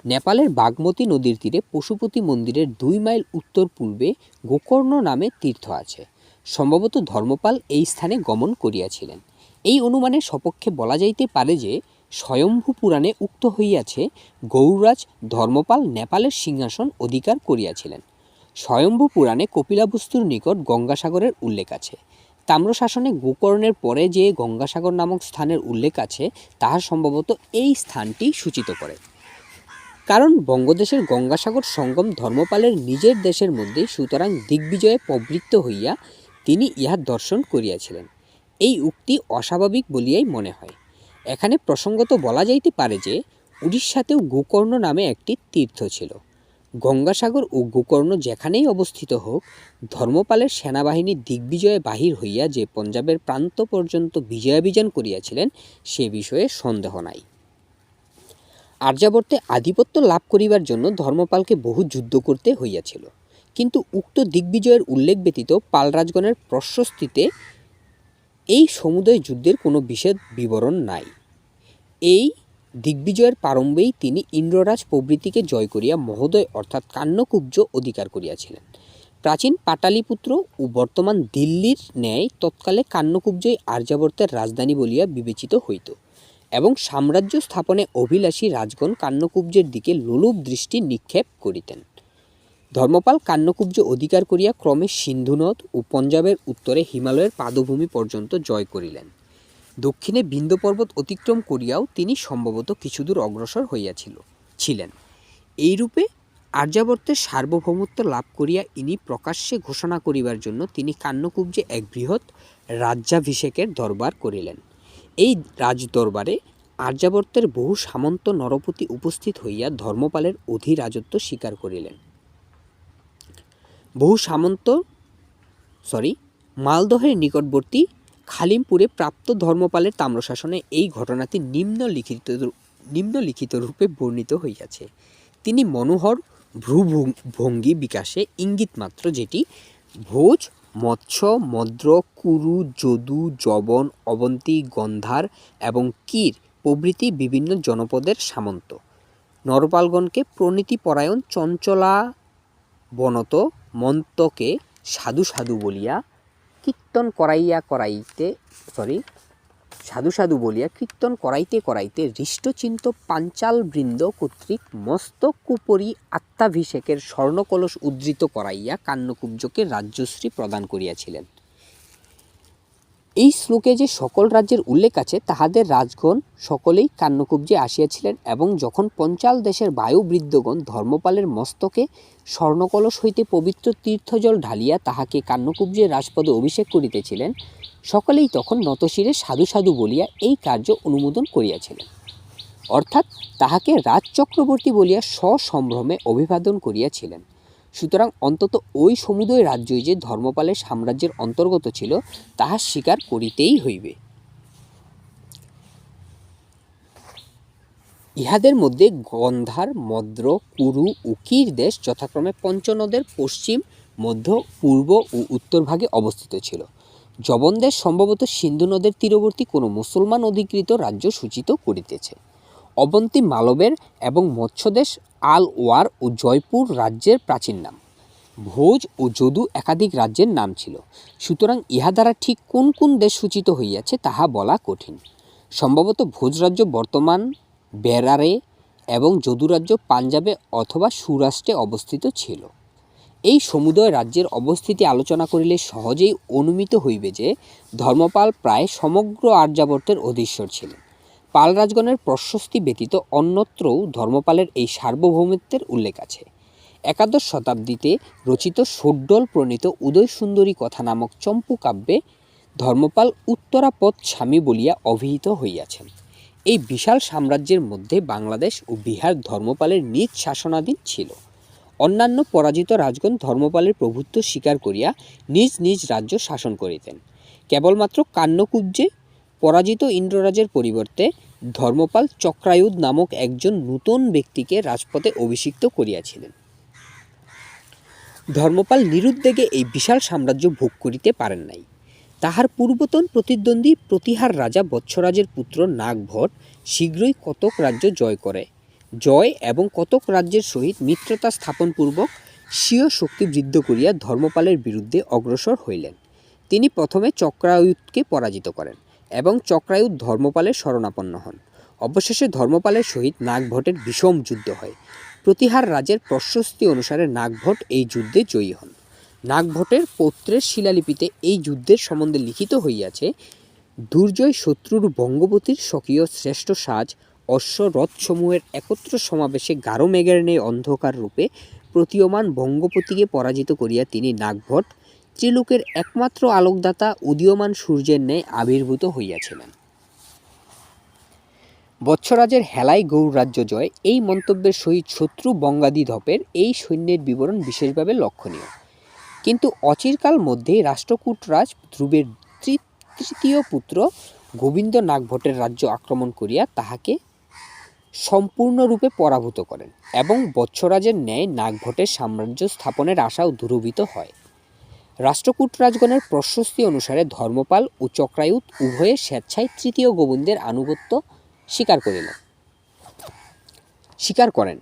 নেপালের বাগমতী নদীর তীরে পশুপতি মন্দিরের 2 মাইল উত্তর পূর্বে গোকর্ণ নামে তীর্থ আছে। সম্ভবত ধর্মপাল এই স্থানে গমন করিয়াছিলেন। এই অনুমানের সপক্ষে বলা যাইতে পারে যে স্বয়ম্ভু পুরাণে উক্ত হইয়াছে গৌড়রাজ ধর্মপাল নেপালের সিংহাসন অধিকার করিয়াছিলেন। স্বয়ম্ভু পুরাণে কপিলাবস্তুর নিকট গঙ্গাসাগরের উল্লেখ আছে। তাম্রশাসনে গোকর্ণের পরে যে গঙ্গাসাগর নামক স্থানের উল্লেখ আছে তাহা সম্ভবত এই স্থানটি সূচিত করে। কারণ বঙ্গদেশের গঙ্গাসাগর সঙ্গম ধর্মপালের নিজের দেশের মধ্যে, সুতরাং দিগ্বিজয়ে প্রবৃত্ত হইয়া তিনি ইহা দর্শন করিয়াছিলেন। এই উক্তি অস্বাভাবিক বলিয়াই মনে হয়। এখানে প্রসঙ্গত বলা যাইতে পারে যে উড়িষ্যাতেও গোকর্ণ নামে একটি তীর্থ ছিল। গঙ্গাসাগর ও গোকর্ণ যেখানেই অবস্থিত হোক, ধর্মপালের সেনাবাহিনী দিগ্বিজয়ে বাহির হইয়া যে পঞ্জাবের প্রান্ত পর্যন্ত বিজয়াভিযান করিয়াছিলেন সে বিষয়ে সন্দেহ নাই। আর্যাবর্তে আধিপত্য লাভ করিবার জন্য ধর্মপালকে বহু যুদ্ধ করতে হইয়াছিল, কিন্তু উক্ত দিগ্বিজয়ের উল্লেখ ব্যতীত পালরাজগণের প্রশস্তিতে এই সমুদয় যুদ্ধের কোনো বিশেষ বিবরণ নাই। এই দিগ্বিজয়ের প্রারম্ভেই তিনি ইন্দ্ররাজ প্রভৃতিকে জয় করিয়া মহোদয় অর্থাৎ কান্যকুব্জ অধিকার করিয়াছিলেন। প্রাচীন পাটালিপুত্র ও বর্তমান দিল্লির ন্যায় তৎকালে কান্যকুব্জই আর্যাবর্তের রাজধানী বলিয়া বিবেচিত হইত এবং সাম্রাজ্য স্থাপনে অভিলাষী রাজগণ কান্যকুব্জের দিকে লোলুপ দৃষ্টি নিক্ষেপ করিতেন। ধর্মপাল কান্যকুব্জ অধিকার করিয়া ক্রমে সিন্ধু নদ ও পঞ্জাবের উত্তরে হিমালয়ের পাদভূমি পর্যন্ত জয় করিলেন। দক্ষিণে বিন্ধ্য পর্বত অতিক্রম করিয়াও তিনি সম্ভবত কিছুদূর অগ্রসর হইয়াছিলেন। এইরূপে আর্যাবর্তের সার্বভৌমত্ব লাভ করিয়া ইনি প্রকাশ্যে ঘোষণা করিবার জন্য তিনি কান্যকুব্জে এক বৃহৎ রাজ্যাভিষেকের দরবার করিলেন। এই রাজদরবারে আর্যাবর্তের বহু সামন্ত নরপতি উপস্থিত হইয়া ধর্মপালের অধিরাজত্ব স্বীকার করিলেন। মালদহের নিকটবর্তী খালিমপুরে প্রাপ্ত ধর্মপালের তাম্রশাসনে এই ঘটনাটি নিম্নলিখিত রূপে বর্ণিত হইয়াছে। তিনি মনোহর ভ্রুভঙ্গি বিকাশে ইঙ্গিত মাত্র, যেটি ভোজ, মৎস্য, মদ্র, কুরু, যদু, যবন, অবন্তী, গন্ধার এবং কীর প্রভৃতি বিভিন্ন জনপদের সামন্ত নরপালগণকে প্রণীতিপরায়ণ চঞ্চলাবনত মন্তকে সাধু সাধু বলিয়া কীর্তন করাইতে করাইতে হৃষ্টচিন্ত পাঞ্চাল বৃন্দ কর্তৃক মস্তকোপরি আত্মাভিষেকের স্বর্ণকলস উদ্ধৃত করাইয়া কান্যকুব্জকে রাজ্যশ্রী প্রদান করিয়াছিলেন। এই শ্লোকে যে সকল রাজ্যের উল্লেখ আছে তাহাদের রাজগণ সকলেই কান্যকুব্জে আসিয়াছিলেন এবং যখন পঞ্চাল দেশের বায়ুবৃদ্ধগণ ধর্মপালের মস্তকে স্বর্ণকলস হইতে পবিত্র তীর্থজল ঢালিয়া তাহাকে কান্যকুব্জে রাজপদে অভিষেক করিতেছিলেন, সকলেই তখন নতশিরে সাধু সাধু বলিয়া এই কার্য অনুমোদন করিয়াছিলেন, অর্থাৎ তাহাকে রাজচক্রবর্তী বলিয়া সসম্ভ্রমে অভিবাদন করিয়াছিলেন। সুতরাং অন্তত ওই সমুদয় রাজ্যই যে ধর্মপালের সাম্রাজ্যের অন্তর্গত ছিল তাহা স্বীকার করিতেই হইবে। ইহাদের মধ্যে গন্ধার, মদ্র, কুরু ও কির দেশ যথাক্রমে পঞ্চনদের পশ্চিম, মধ্য, পূর্ব ও উত্তর ভাগে অবস্থিত ছিল। যবন দেশ সম্ভবত সিন্ধু নদের তীরবর্তী কোনো মুসলমান অধিকৃত রাজ্য সূচিত করিতেছে। অবন্তী মালবের এবং মৎস্যদেশ আল-ওয়ার ও জয়পুর রাজ্যের প্রাচীন নাম। ভোজ ও যদু একাধিক রাজ্যের নাম ছিল। সুতরাং ইহা দ্বারা ঠিক কোন কোন দেশ সূচিত হইয়াছে তাহা বলা কঠিন। সম্ভবত ভোজ রাজ্য বর্তমান বেরারে এবং যদু রাজ্য পাঞ্জাবে অথবা সুরাষ্ট্রে অবস্থিত ছিল। এই সমুদয় রাজ্যের অবস্থিতি আলোচনা করিলে সহজেই অনুমিত হইবে যে ধর্মপাল প্রায় সমগ্র আর্যাবর্তের অধীশ্বর ছিলেন। পাল রাজগণের প্রশস্তি ব্যতীত অন্যত্রও ধর্মপালের এই সার্বভৌমত্বের উল্লেখ আছে। একাদশ শতাব্দীতে রচিত শোড্ডল প্রণীত উদয় সুন্দরী কথা নামক চম্পু কাব্যে ধর্মপাল উত্তরাপদ স্বামী বলিয়া অভিহিত হইয়াছেন। এই বিশাল সাম্রাজ্যের মধ্যে বাংলাদেশ ও বিহার ধর্মপালের নিজ শাসনাধীন ছিল। অন্যান্য পরাজিত রাজগণ ধর্মপালের প্রভুত্ব স্বীকার করিয়া নিজ নিজ রাজ্য শাসন করিতেন। কেবলমাত্র কান্যকুব্জে পরাজিত ইন্দ্ররাজের পরিবর্তে ধর্মপাল চক্রায়ুধ নামক একজন নূতন ব্যক্তিকে রাজপথে অভিষিক্ত করিয়াছিলেন। ধর্মপাল নিরুদ্বেগে এই বিশাল সাম্রাজ্য ভোগ করিতে পারেন নাই। তাহার পূর্বতন প্রতিদ্বন্দ্বী প্রতিহার রাজা বৎসরাজের পুত্র নাগভট শীঘ্রই কতক রাজ্য জয় এবং কতক রাজ্যের সহিত মিত্রতা স্থাপনপূর্বক স্বীয় শক্তি বৃদ্ধি করিয়া ধর্মপালের বিরুদ্ধে অগ্রসর হইলেন। তিনি প্রথমে চক্রায়ুধকে পরাজিত করেন এবং চক্রায়ুধ ধর্মপালের শরণাপন্ন হন। অবশেষে ধর্মপালের সহিত নাগভটের বিষম যুদ্ধ হয়। প্রতিহার রাজের প্রশস্তি অনুসারে নাগভট এই যুদ্ধে জয়ী হন। নাগভটের পৌত্রের শিলালিপিতে এই যুদ্ধের সম্বন্ধে লিখিত হইয়াছে, দুর্জয় শত্রুর বঙ্গবতীর স্বকীয় শ্রেষ্ঠ সাজ অশ্ব রথসমূহের একত্র সমাবেশে গাঢ় মেঘের ন্যায় অন্ধকার রূপে প্রতীয়মান বঙ্গপতিকে পরাজিত করিয়া তিনি নাগভট ত্রিলোকের একমাত্র আলোকদাতা উদীয়মান সূর্যের ন্যায় আবির্ভূত হইয়াছিলেন। বৎসরাজের হেলায় গৌড় রাজ্য জয় এই মন্তব্যের সহিত শত্রু বঙ্গাদিধপের এই সৈন্যের বিবরণ বিশেষভাবে লক্ষণীয়। কিন্তু অচিরকাল মধ্যেই রাষ্ট্রকূটরাজ ধ্রুবের তৃতীয় পুত্র গোবিন্দ নাগভটের রাজ্য আক্রমণ করিয়া তাহাকে সম্পূর্ণরূপে পরাভূত করেন এবং বৎসরাজের ন্যায় নাগভটের সাম্রাজ্য স্থাপনের আশাও দূরভূত হয়। রাষ্ট্রকূট রাজগণের প্রশস্তি অনুসারে ধর্মপাল ও চক্রায়ুধ উভয়ে স্বেচ্ছায় তৃতীয় গোবিন্দের আনুগত্য স্বীকার করেন।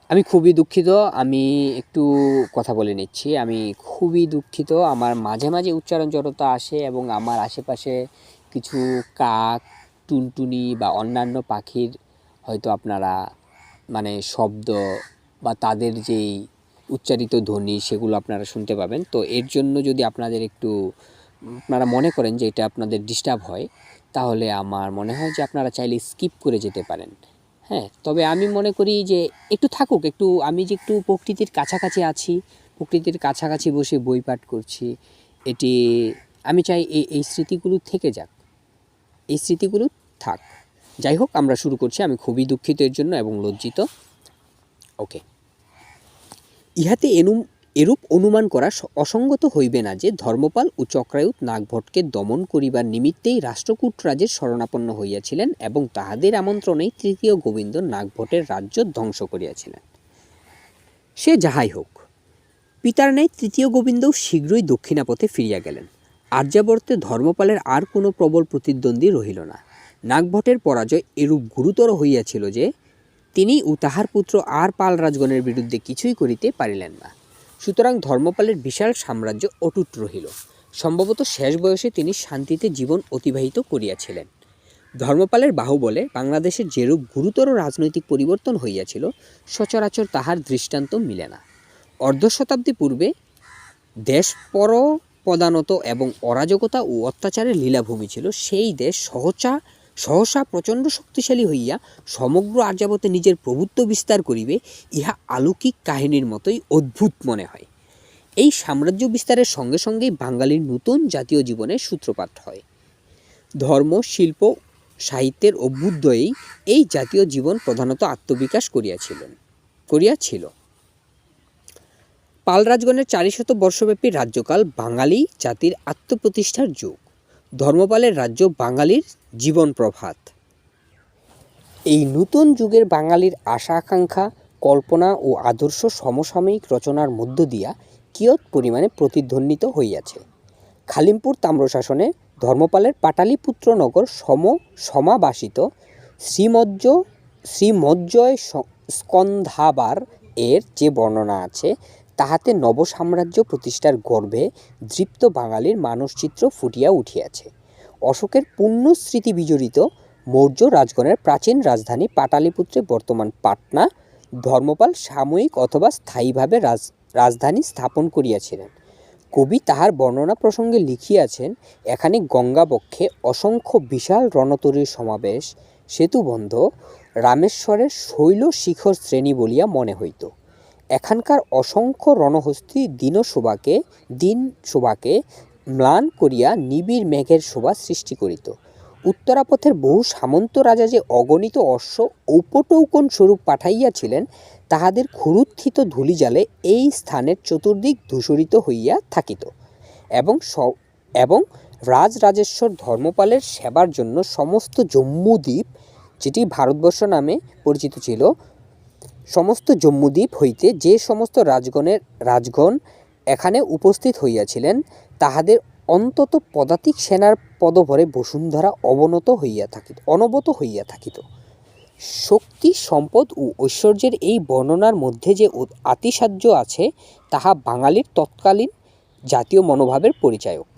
আমি খুবই দুঃখিত, আমি একটু কথা বলে নিচ্ছি। আমি খুবই দুঃখিত, আমার মাঝে মাঝে উচ্চারণ জড়তা আসে এবং আমার আশেপাশে কিছু কাক, টুনটুনি বা অন্যান্য পাখির হয়তো আপনারা শব্দ বা তাদের যেই উচ্চারিত ধ্বনি সেগুলো আপনারা শুনতে পাবেন। তো এর জন্য যদি আপনাদের আপনারা মনে করেন যে এটা আপনাদের ডিস্টার্ব হয়, তাহলে আমার মনে হয় যে আপনারা চাইলে স্কিপ করে যেতে পারেন। হ্যাঁ, তবে আমি মনে করি যে একটু থাকুক, আমি যে একটু প্রকৃতির কাছাকাছি আছি, প্রকৃতির কাছাকাছি বসে বই পাঠ করছি, এটি আমি চাই এই স্মৃতিগুলো থেকে যাক, এই স্মৃতিগুলো থাক। যাই হোক, আমরা শুরু করছি। আমি খুবই দুঃখিত এর জন্য এবং লজ্জিত। ওকে, ইহাতে এরূপ অনুমান করা অসঙ্গত হইবে না যে ধর্মপাল ও চক্রায়ুধ নাগভটকে দমন করিবার নিমিত্তেই রাষ্ট্রকূট রাজের শরণাপন্ন হইয়াছিলেন এবং তাহাদের আমন্ত্রণেই তৃতীয় গোবিন্দ নাগভটের রাজ্য ধ্বংস করিয়াছিলেন। সে যাহাই হোক, পিতার ন্যায় তৃতীয় গোবিন্দও শীঘ্রই দক্ষিণাপথে ফিরিয়া গেলেন। আর্যাবর্তে ধর্মপালের আর কোনো প্রবল প্রতিদ্বন্দ্বী রহিল না। নাগভটের পরাজয় এরূপ গুরুতর হইয়াছিল যে তিনি ও তাহার পুত্র আর পাল রাজগণের বিরুদ্ধে কিছুই করিতে পারিলেন না। সুতরাং ধর্মপালের বিশাল সাম্রাজ্য অটুট রহিল। সম্ভবত শেষ বয়সে তিনি শান্তিতে জীবন অতিবাহিত করিয়াছিলেন। ধর্মপালের বাহুবলে বাংলাদেশের যেরূপ গুরুতর রাজনৈতিক পরিবর্তন হইয়াছিল, সচরাচর তাহার দৃষ্টান্ত মিলে না। অর্ধশতাব্দী পূর্বে দেশ পরপদানত এবং অরাজকতা ও অত্যাচারের লীলাভূমি ছিল। সেই দেশ সহসা প্রচণ্ড শক্তিশালী হইয়া সমগ্র আর্যাবতে নিজের প্রভুত্ব বিস্তার করিবে, ইহা অলৌকিক কাহিনীর মতোই অদ্ভুত মনে হয়। এই সাম্রাজ্য বিস্তারের সঙ্গে সঙ্গেই বাঙালির নতুন জাতীয় জীবনের সূত্রপাত হয়। ধর্ম, শিল্প, সাহিত্যের অভ্যুদয়েই এই জাতীয় জীবন প্রধানত আত্মবিকাশ করিয়াছিল। পাল রাজগণের 400 বর্ষব্যাপী রাজ্যকাল বাঙালি জাতির আত্মপ্রতিষ্ঠার যুগ। ধর্মপালের রাজ্য বাঙালির জীবন প্রভাত। এই নূতন যুগের বাঙালির আশা আকাঙ্ক্ষা, কল্পনা ও আদর্শ সমসাময়িক রচনার মধ্য দিয়া কিয়ৎ পরিমাণে প্রতিধ্বনিত হইয়াছে। খালিমপুর তাম্রশাসনে ধর্মপালের পাটালিপুত্র নগর সমাবাসিত শ্রীমজ্জয় স্কন্ধাবার এর যে বর্ণনা আছে, তাহাতে নবসাম্রাজ্য প্রতিষ্ঠার গর্ভে দৃপ্ত বাঙালির মানসচিত্র ফুটিয়া উঠিয়াছে। অশোকের পুণ্য স্মৃতি বিজড়িত মৌর্য রাজগণের প্রাচীন রাজধানী পাটালিপুত্রে, বর্তমান পাটনা, ধর্মপাল সাময়িক অথবা স্থায়ীভাবে রাজধানী স্থাপন করিয়াছিলেন। কবি তাহার বর্ণনা প্রসঙ্গে লিখিয়াছেন, এখানে গঙ্গাবক্ষে অসংখ্য বিশাল রণতরীর সমাবেশ, সেতুবন্ধ, রামেশ্বরের শৈল শিখর শ্রেণী বলিয়া মনে হইত। এখানকার অসংখ্য রণহস্তী দিন শোভাকে ম্লান করিয়া নিবিড় মেঘের শোভা সৃষ্টি করিত। উত্তরাপথের বহু সামন্ত রাজা যে অগণিত অশ্ব ঔপটৌকন স্বরূপ পাঠাইয়াছিলেন, তাহাদের ক্ষুরুত্থিত ধূলিজালে এই স্থানের চতুর্দিক ধূসরিত হইয়া থাকিত এবং রাজরাজেশ্বর ধর্মপালের সেবার জন্য সমস্ত জম্মুদ্বীপ, যেটি ভারতবর্ষ নামে পরিচিত ছিল, সমস্ত জম্মুদ্বীপ হইতে যে সমস্ত রাজগণ এখানে উপস্থিত হইয়াছিলেন, তাহাদের অন্তত পদাতিক সেনার পদভরে বসুন্ধরা অনবত হইয়া থাকিত। শক্তি, সম্পদ ও ঐশ্বর্যের এই বর্ণনার মধ্যে যে আতিশয্য আছে, তাহা বাঙালির তৎকালীন জাতীয় মনোভাবের পরিচায়ক।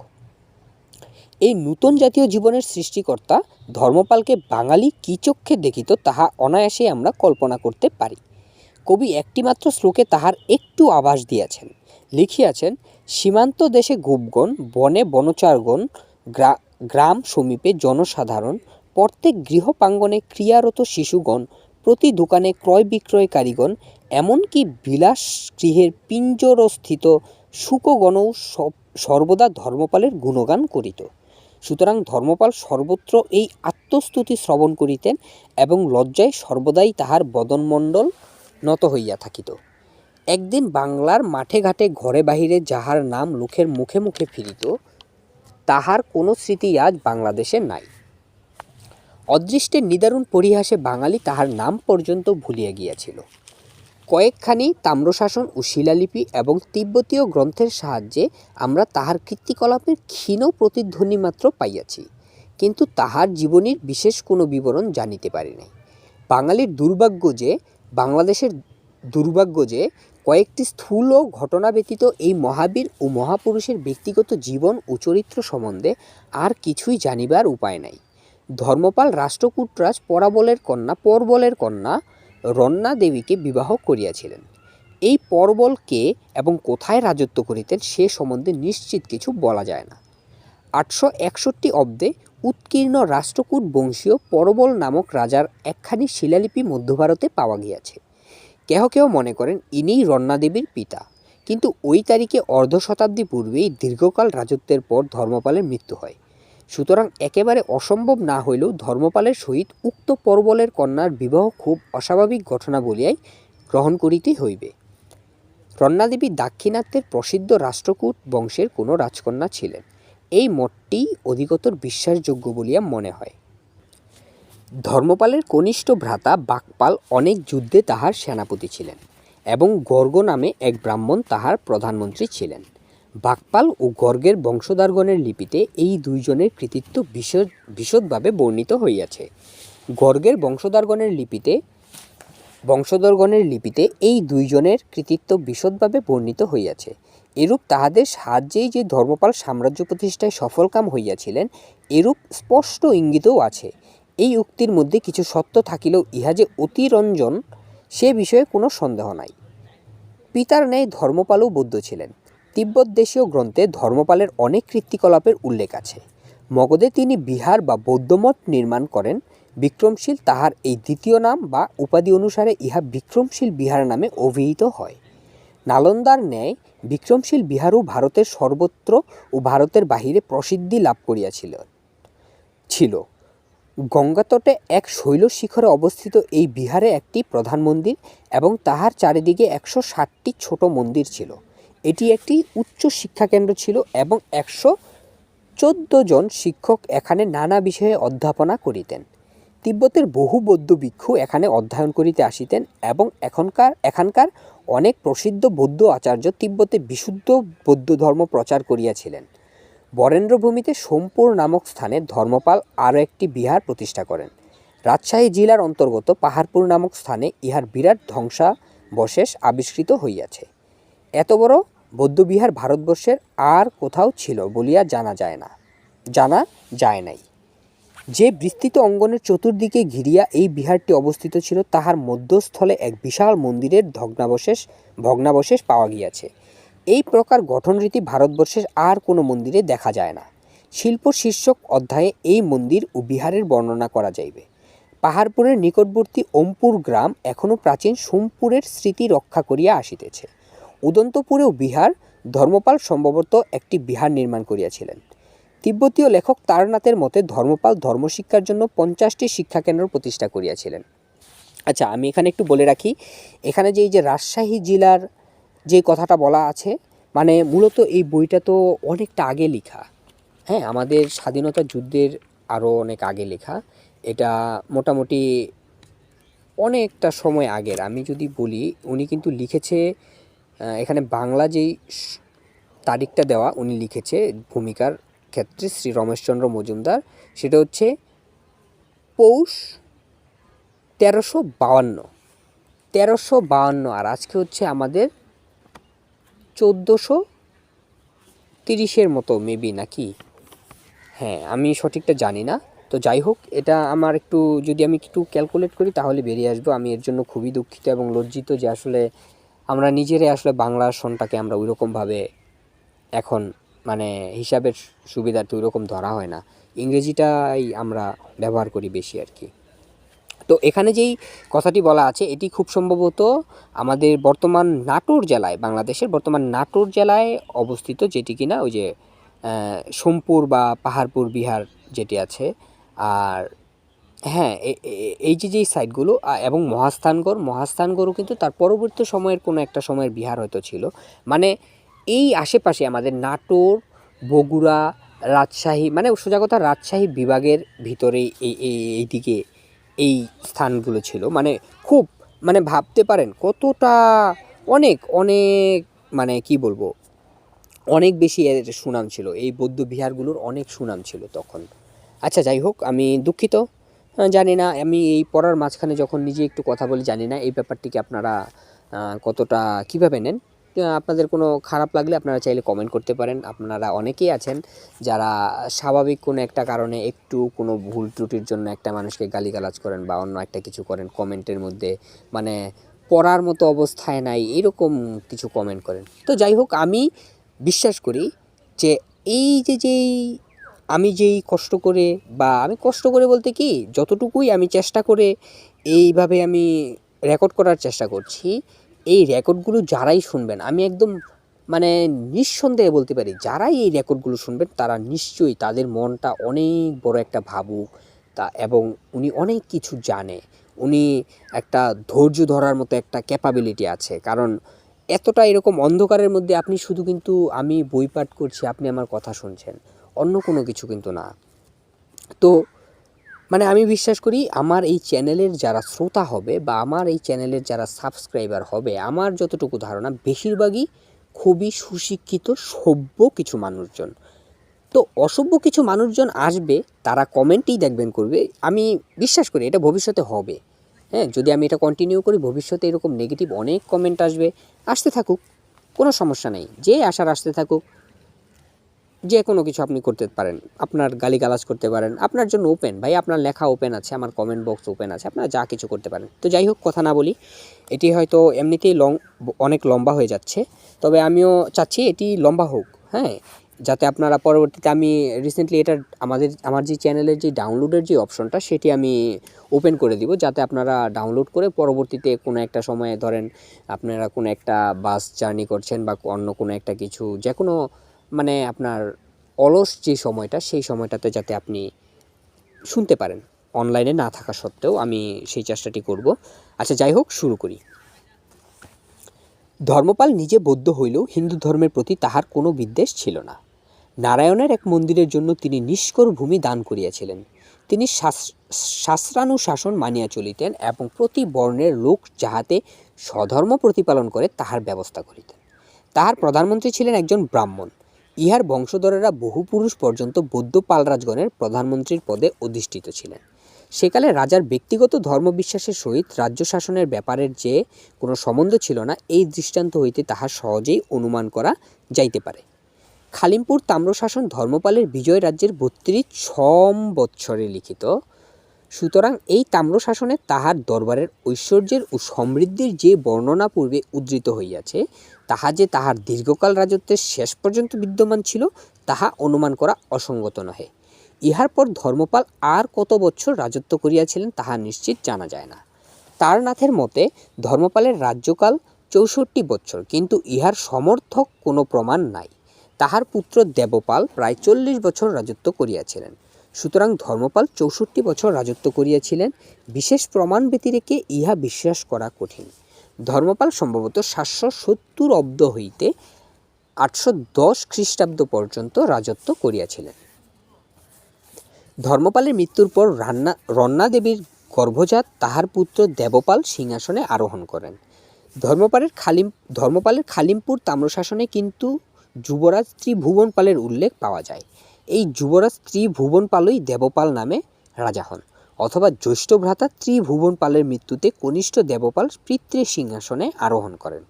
এই নূতন জাতীয় জীবনের সৃষ্টিকর্তা ধর্মপালকে বাঙালি কী চক্ষে দেখিত, তাহা অনায়াসে আমরা কল্পনা করতে পারি। কবি একটিমাত্র শ্লোকে তাহার একটু আভাস দিয়াছেন। লিখিয়াছেন, সীমান্ত দেশে গোপগণ, বনে বনচারগণ, গ্রাম সমীপে জনসাধারণ, প্রত্যেক গৃহপ্রাঙ্গণে ক্রিয়ারত শিশুগণ, প্রতি দোকানে ক্রয় বিক্রয়কারীগণ, এমনকি বিলাস গৃহের পিঞ্জরস্থিত শুকগণও সর্বদা ধর্মপালের গুণগান করিত। সুতরাং ধর্মপাল সর্বত্র এই আত্মস্তুতি শ্রবণ করিতেন এবং লজ্জায় সর্বদাই তাহার বদনমণ্ডল নত হইয়া থাকিত। একদিন বাংলার মাঠে ঘাটে ঘরে বাহিরে যাহার নাম লোকের মুখে মুখে ফিরিত, তাহার কোনো স্মৃতি আজ বাংলাদেশে নাই। অদৃষ্টের নিদারুণ পরিহাসে বাঙালি তাহার নাম পর্যন্ত ভুলিয়া গিয়াছিল। কয়েকখানি তাম্রশাসন ও শিলালিপি এবং তিব্বতীয় গ্রন্থের সাহায্যে আমরা তাহার কীর্তিকলাপের ক্ষীণ প্রতিধ্বনি মাত্র পাইয়াছি, কিন্তু তাহার জীবনীর বিশেষ কোনো বিবরণ জানিতে পারি নাই। বাংলাদেশের দুর্ভাগ্য যে কয়েকটি স্থূল ঘটনা ব্যতীত এই মহাবীর ও মহাপুরুষের ব্যক্তিগত জীবন ও চরিত্র সম্বন্ধে আর কিছুই জানিবার উপায় নাই। ধর্মপাল রাষ্ট্রকূটরাজ পরবলের কন্যা রন্না দেবীকে বিবাহ করিয়াছিলেন। এই পরবল কে এবং কোথায় রাজত্ব করিতেন, সে সম্বন্ধে নিশ্চিত কিছু বলা যায় না। 861 অব্দে উৎকীর্ণ রাষ্ট্রকূট বংশীয় পরবল নামক রাজার একখানি শিলালিপি মধ্য ভারতে পাওয়া গিয়াছে। কেহ কেহ মনে করেন ইনিই রন্না দেবীর পিতা, কিন্তু ওই তারিখে অর্ধ শতাব্দী পূর্বেই দীর্ঘকাল রাজত্বের পর ধর্মপালের মৃত্যু হয়। সুতরাং একেবারে অসম্ভব না হইলেও ধর্মপালের সহিত উক্ত পরবলের কন্যার বিবাহ খুব অস্বাভাবিক ঘটনা বলিয়াই গ্রহণ করিতে হইবে। রন্নাদেবী দাক্ষিণাত্যের প্রসিদ্ধ রাষ্ট্রকূট বংশের কোনো রাজকন্যা ছিলেন, এই মতটি অধিকতর বিশ্বাসযোগ্য বলিয়া মনে হয়। ধর্মপালের কনিষ্ঠ ভ্রাতা বাকপাল অনেক যুদ্ধে তাহার সেনাপতি ছিলেন এবং গর্গ নামে এক ব্রাহ্মণ তাহার প্রধানমন্ত্রী ছিলেন। বাকপাল ও গর্গের বংশধরগণের লিপিতে এই দুইজনের কৃতিত্ব বিশদভাবে বর্ণিত হইয়াছে। গর্গের বংশধরগণের লিপিতে এই দুইজনের কৃতিত্ব বিশদভাবে বর্ণিত হইয়াছে। এরূপ তাহাদের সাহায্যেই যে ধর্মপাল সাম্রাজ্য প্রতিষ্ঠায় সফলকাম হইয়াছিলেন, এরূপ স্পষ্ট ইঙ্গিতও আছে। এই উক্তির মধ্যে কিছু সত্য থাকিলেও ইহা যে অতিরঞ্জন, সে বিষয়ে কোনো সন্দেহ নাই। পিতার ন্যায় ধর্মপালও বৌদ্ধ ছিলেন। তিব্বত দেশীয় গ্রন্থে ধর্মপালের অনেক কীর্তিকলাপের উল্লেখ আছে। মগধে তিনি বিহার বা বৌদ্ধমঠ নির্মাণ করেন। বিক্রমশীল তাহার এই দ্বিতীয় নাম বা উপাধি অনুসারে ইহা বিক্রমশীল বিহার নামে অভিহিত হয়। নালন্দার ন্যায় বিক্রমশীল বিহারও ভারতের সর্বত্র ও ভারতের বাহিরে প্রসিদ্ধি লাভ করিয়াছিল। গঙ্গাতটে এক শৈল শিখরে অবস্থিত এই বিহারে একটি প্রধান মন্দির এবং তাহার চারিদিকে 160টি ছোট মন্দির ছিল। এটি একটি উচ্চ শিক্ষা কেন্দ্র ছিল এবং 114 জন শিক্ষক এখানে নানা বিষয়ে অধ্যাপনা করিতেন। তিব্বতের বহু বৌদ্ধ ভিক্ষু এখানে অধ্যয়ন করিতে আসিতেন এবং এখানকার অনেক প্রসিদ্ধ বৌদ্ধ আচার্য তিব্বতে বিশুদ্ধ বৌদ্ধ ধর্ম প্রচার করিয়াছিলেন। বরেন্দ্রভূমিতে সোমপুর নামক স্থানে ধর্মপাল আরও একটি বিহার প্রতিষ্ঠা করেন। রাজশাহী জেলার অন্তর্গত পাহাড়পুর নামক স্থানে ইহার বিরাট ধ্বংসাবশেষ আবিষ্কৃত হইয়াছে। এত বড় বৌদ্ধবিহার ভারতবর্ষের আর কোথাও ছিল বলিয়া জানা যায় নাই। যে বিস্তৃত অঙ্গনের চতুর্দিকে ঘিরিয়া এই বিহারটি অবস্থিত ছিল তাহার মধ্যস্থলে এক বিশাল মন্দিরের ভগ্নাবশেষ পাওয়া গিয়াছে। এই প্রকার গঠনরীতি ভারতবর্ষের আর কোনো মন্দিরে দেখা যায় না। শিল্প শীর্ষক অধ্যায়ে এই মন্দির ও বিহারের বর্ণনা করা যাইবে। পাহাড়পুরের নিকটবর্তী ওমপুর গ্রাম এখনও প্রাচীন সোমপুরের স্মৃতি রক্ষা করিয়া আসিতেছে। উদন্তপুরেও বিহার, ধর্মপাল সম্ভবত একটি বিহার নির্মাণ করিয়াছিলেন। তিব্বতীয় লেখক তারনাথের মতে ধর্মপাল ধর্মশিক্ষার জন্য 50টি শিক্ষাকেন্দ্র প্রতিষ্ঠা করিয়াছিলেন। আচ্ছা, আমি এখানে একটু বলে রাখি, এখানে যে এই যে রাজশাহী জেলার যে কথাটা বলা আছে, মানে মূলত এই বইটা তো অনেকটা আগে লেখা, হ্যাঁ, আমাদের স্বাধীনতা যুদ্ধের আরও অনেক আগে লেখা। এটা মোটামুটি অনেকটা সময় আগের। আমি যদি বলি, উনি কিন্তু লিখেছে, এখানে বাংলা যেই তারিখটা দেওয়া উনি লিখেছে ভূমিকার ক্ষেত্রে শ্রী রমেশচন্দ্র মজুমদার, সেটা হচ্ছে পৌষ 1352, আর আজকে হচ্ছে আমাদের 1430 মতো মেবি, নাকি? হ্যাঁ, আমি সঠিকটা জানি না। তো যাই হোক, এটা আমার যদি আমি একটু ক্যালকুলেট করি তাহলে বেরিয়ে আসবো। আমি এর জন্য খুবই দুঃখিত এবং লজ্জিত যে আসলে আমরা নিজেরাই আসলে বাংলা সনটাকে আমরা ওইরকমভাবে এখন মানে হিসাবের সুবিধার্থে ওইরকম ধরা হয় না, ইংরেজিটাই আমরা ব্যবহার করি বেশি আর কি। তো এখানে যেই কথাটি বলা আছে এটি খুব সম্ভবত আমাদের বর্তমান নাটোর জেলায়, বাংলাদেশের বর্তমান নাটোর জেলায় অবস্থিত, যেটি কিনা ওই যে সোমপুর বা পাহাড়পুর বিহার যেটি আছে। আর হ্যাঁ, এই যেই সাইটগুলো এবং মহাস্থানগড়ও কিন্তু তার পরবর্তী সময়ের কোনো একটা সময়ের বিহার হয়তো ছিল। মানে এই আশেপাশে আমাদের নাটোর, বগুড়া, রাজশাহী, মানে সোজা কথা রাজশাহী বিভাগের ভিতরেই এই দিকে এই স্থানগুলো ছিল। মানে খুব, মানে ভাবতে পারেন কতটা অনেক মানে কি বলবো, অনেক বেশি এর সুনাম ছিল, এই বৌদ্ধ বিহারগুলোর অনেক সুনাম ছিল তখন। আচ্ছা, যাই হোক, আমি দুঃখিত, জানি না আমি এই পড়ার মাঝখানে যখন নিজে একটু কথা বলি, জানি না এই ব্যাপারটিকে আপনারা কতটা কীভাবে নেন। আপনাদের কোনো খারাপ লাগলে আপনারা চাইলে কমেন্ট করতে পারেন। আপনারা অনেকেই আছেন যারা স্বাভাবিক কোনো একটা কারণে একটু কোনো ভুল ত্রুটির জন্য একটা মানুষকে গালিগালাজ করেন বা অন্য একটা কিছু করেন কমেন্টের মধ্যে, মানে পড়ার মতো অবস্থায় নাই এরকম কিছু কমেন্ট করেন। তো যাই হোক, আমি বিশ্বাস করি যে এই যেই আমি যেই কষ্ট করে, বা আমি কষ্ট করে বলতে কি, যতটুকুই আমি চেষ্টা করে এইভাবে আমি রেকর্ড করার চেষ্টা করছি, এই রেকর্ডগুলো যারাই শুনবেন, আমি একদম মানে নিঃসন্দেহে বলতে পারি, যারাই এই রেকর্ডগুলো শুনবেন তারা নিশ্চয়ই তাদের মনটা অনেক বড় একটা ভাবুক, এবং উনি অনেক কিছু জানে, উনি একটা ধৈর্য ধরার মতো একটা ক্যাপাবিলিটি আছে। কারণ এতটা এরকম অন্ধকারের মধ্যে আপনি শুধু কিন্তু আমি বই পাঠ করছি, আপনি আমার কথা শুনছেন, অন্য কোনো কিছু কিন্তু না। তো মানে আমি বিশ্বাস করি আমার এই চ্যানেলের যারা শ্রোতা হবে বা আমার এই চ্যানেলের যারা সাবস্ক্রাইবার হবে, আমার যতটুকু ধারণা বেশিরভাগই খুবই সুশিক্ষিত সভ্য কিছু মানুষজন। তো অসভ্য কিছু মানুষজন আসবে, তারা কমেন্টেই দেখবেন করবে, আমি বিশ্বাস করি এটা ভবিষ্যতে হবে। হ্যাঁ, যদি আমি এটা কন্টিনিউ করি, ভবিষ্যতে এরকম নেগেটিভ অনেক কমেন্ট আসতে থাকুক, কোনো সমস্যা নেই, যে আসার আসতে থাকুক। যে কোনো কিছু আপনি করতে পারেন, আপনার গালিগালাজ করতে পারেন, আপনার জন্য ওপেন ভাই, আপনার লেখা ওপেন আছে, আমার কমেন্ট বক্স ওপেন আছে, আপনারা যা কিছু করতে পারেন। তো যাই হোক, কথা না বলি, এটি হয়তো এমনিতেই অনেক লম্বা হয়ে যাচ্ছে, তবে আমিও চাচ্ছি এটি লম্বা হোক, হ্যাঁ, যাতে আপনারা পরবর্তীতে, আমি রিসেন্টলি এটা আমার যে চ্যানেলের যে ডাউনলোডের যে অপশনটা সেটি আমি ওপেন করে দিব, যাতে আপনারা ডাউনলোড করে পরবর্তীতে কোনো একটা সময়ে, ধরেন আপনারা কোনো একটা বাস জার্নি করছেন বা অন্য কোনো একটা কিছু, যে কোনো মানে আপনার অলস যে সময়টা, সেই সময়টাতে যাতে আপনি শুনতে পারেন, অনলাইনে না থাকা সত্ত্বেও আমি সেই চেষ্টাটি করব। আচ্ছা, যাই হোক, শুরু করি। ধর্মপাল নিজে বৌদ্ধ হইলেও হিন্দু ধর্মের প্রতি তাহার কোনো বিদ্বেষ ছিল না। নারায়ণের এক মন্দিরের জন্য তিনি নিষ্কর ভূমি দান করিয়াছিলেন। তিনি শাস্ত্রানুশাসন মানিয়া চলিতেন এবং প্রতি বর্ণের লোক যাহাতে স্বধর্ম প্রতিপালন করে তাহার ব্যবস্থা করিতেন। তাহার প্রধানমন্ত্রী ছিলেন একজন ব্রাহ্মণ। ইহার বংশধরেরা বহু পুরুষ পর্যন্ত বৌদ্ধ পালরাজগণের প্রধানমন্ত্রীর পদে অধিষ্ঠিত ছিলেন। সেকালে রাজার ব্যক্তিগত ধর্মবিশ্বাসের সহিত রাজ্য শাসনের ব্যাপারের যে কোনো সম্বন্ধ ছিল না, এই দৃষ্টান্ত হইতে তাহা সহজেই অনুমান করা যাইতে পারে। খালিমপুর তাম্রশাসন ধর্মপালের বিজয় রাজ্যের 32 সম্বৎসরে লিখিত। সুতরাং এই তাম্রশাসনে তাহার দরবারের ঐশ্বর্যের ও সমৃদ্ধির যে বর্ণনা পূর্বে উদ্ধৃত হইয়াছে, তাহা যে তাহার দীর্ঘকাল রাজত্বের শেষ পর্যন্ত বিদ্যমান ছিল, তাহা অনুমান করা অসঙ্গত নহে। ইহার পর ধর্মপাল আর কত বৎসর রাজত্ব করিয়াছিলেন তাহা নিশ্চিত জানা যায় না। তারনাথের মতে ধর্মপালের রাজ্যকাল 64 বৎসর, কিন্তু ইহার সমর্থক কোনো প্রমাণ নাই। তাহার পুত্র দেবপাল প্রায় 40 বছর রাজত্ব করিয়াছিলেন। সুতরাং ধর্মপাল 64 বছর রাজত্ব করিয়াছিলেন। বিশেষ প্রমাণ ব্যতিরেকে ইহা বিশ্বাস করা কঠিন। ধর্মপাল সম্ভবত 770 অব্দ হইতে 810 খ্রিস্টাব্দ পর্যন্ত রাজত্ব করিয়াছিলেন। ধর্মপালের মৃত্যুর পর রন্না দেবীর গর্ভজাত তাহার পুত্র দেবপাল সিংহাসনে আরোহণ করেন। ধর্মপালের খালিমপুর তাম্রশাসনে কিন্তু যুবরাজ ত্রিভুবনপালের উল্লেখ পাওয়া যায়। এই যুবরাজ ত্রিভুবনপালই দেবপাল নামে রাজা হন, অথবা জ্যৈষ্ঠ ভ্রাতা ত্রিভুবনপালের মৃত্যুতে কনিষ্ঠ দেবপাল পিতৃ সিংহাসনে আরোহণ করেন,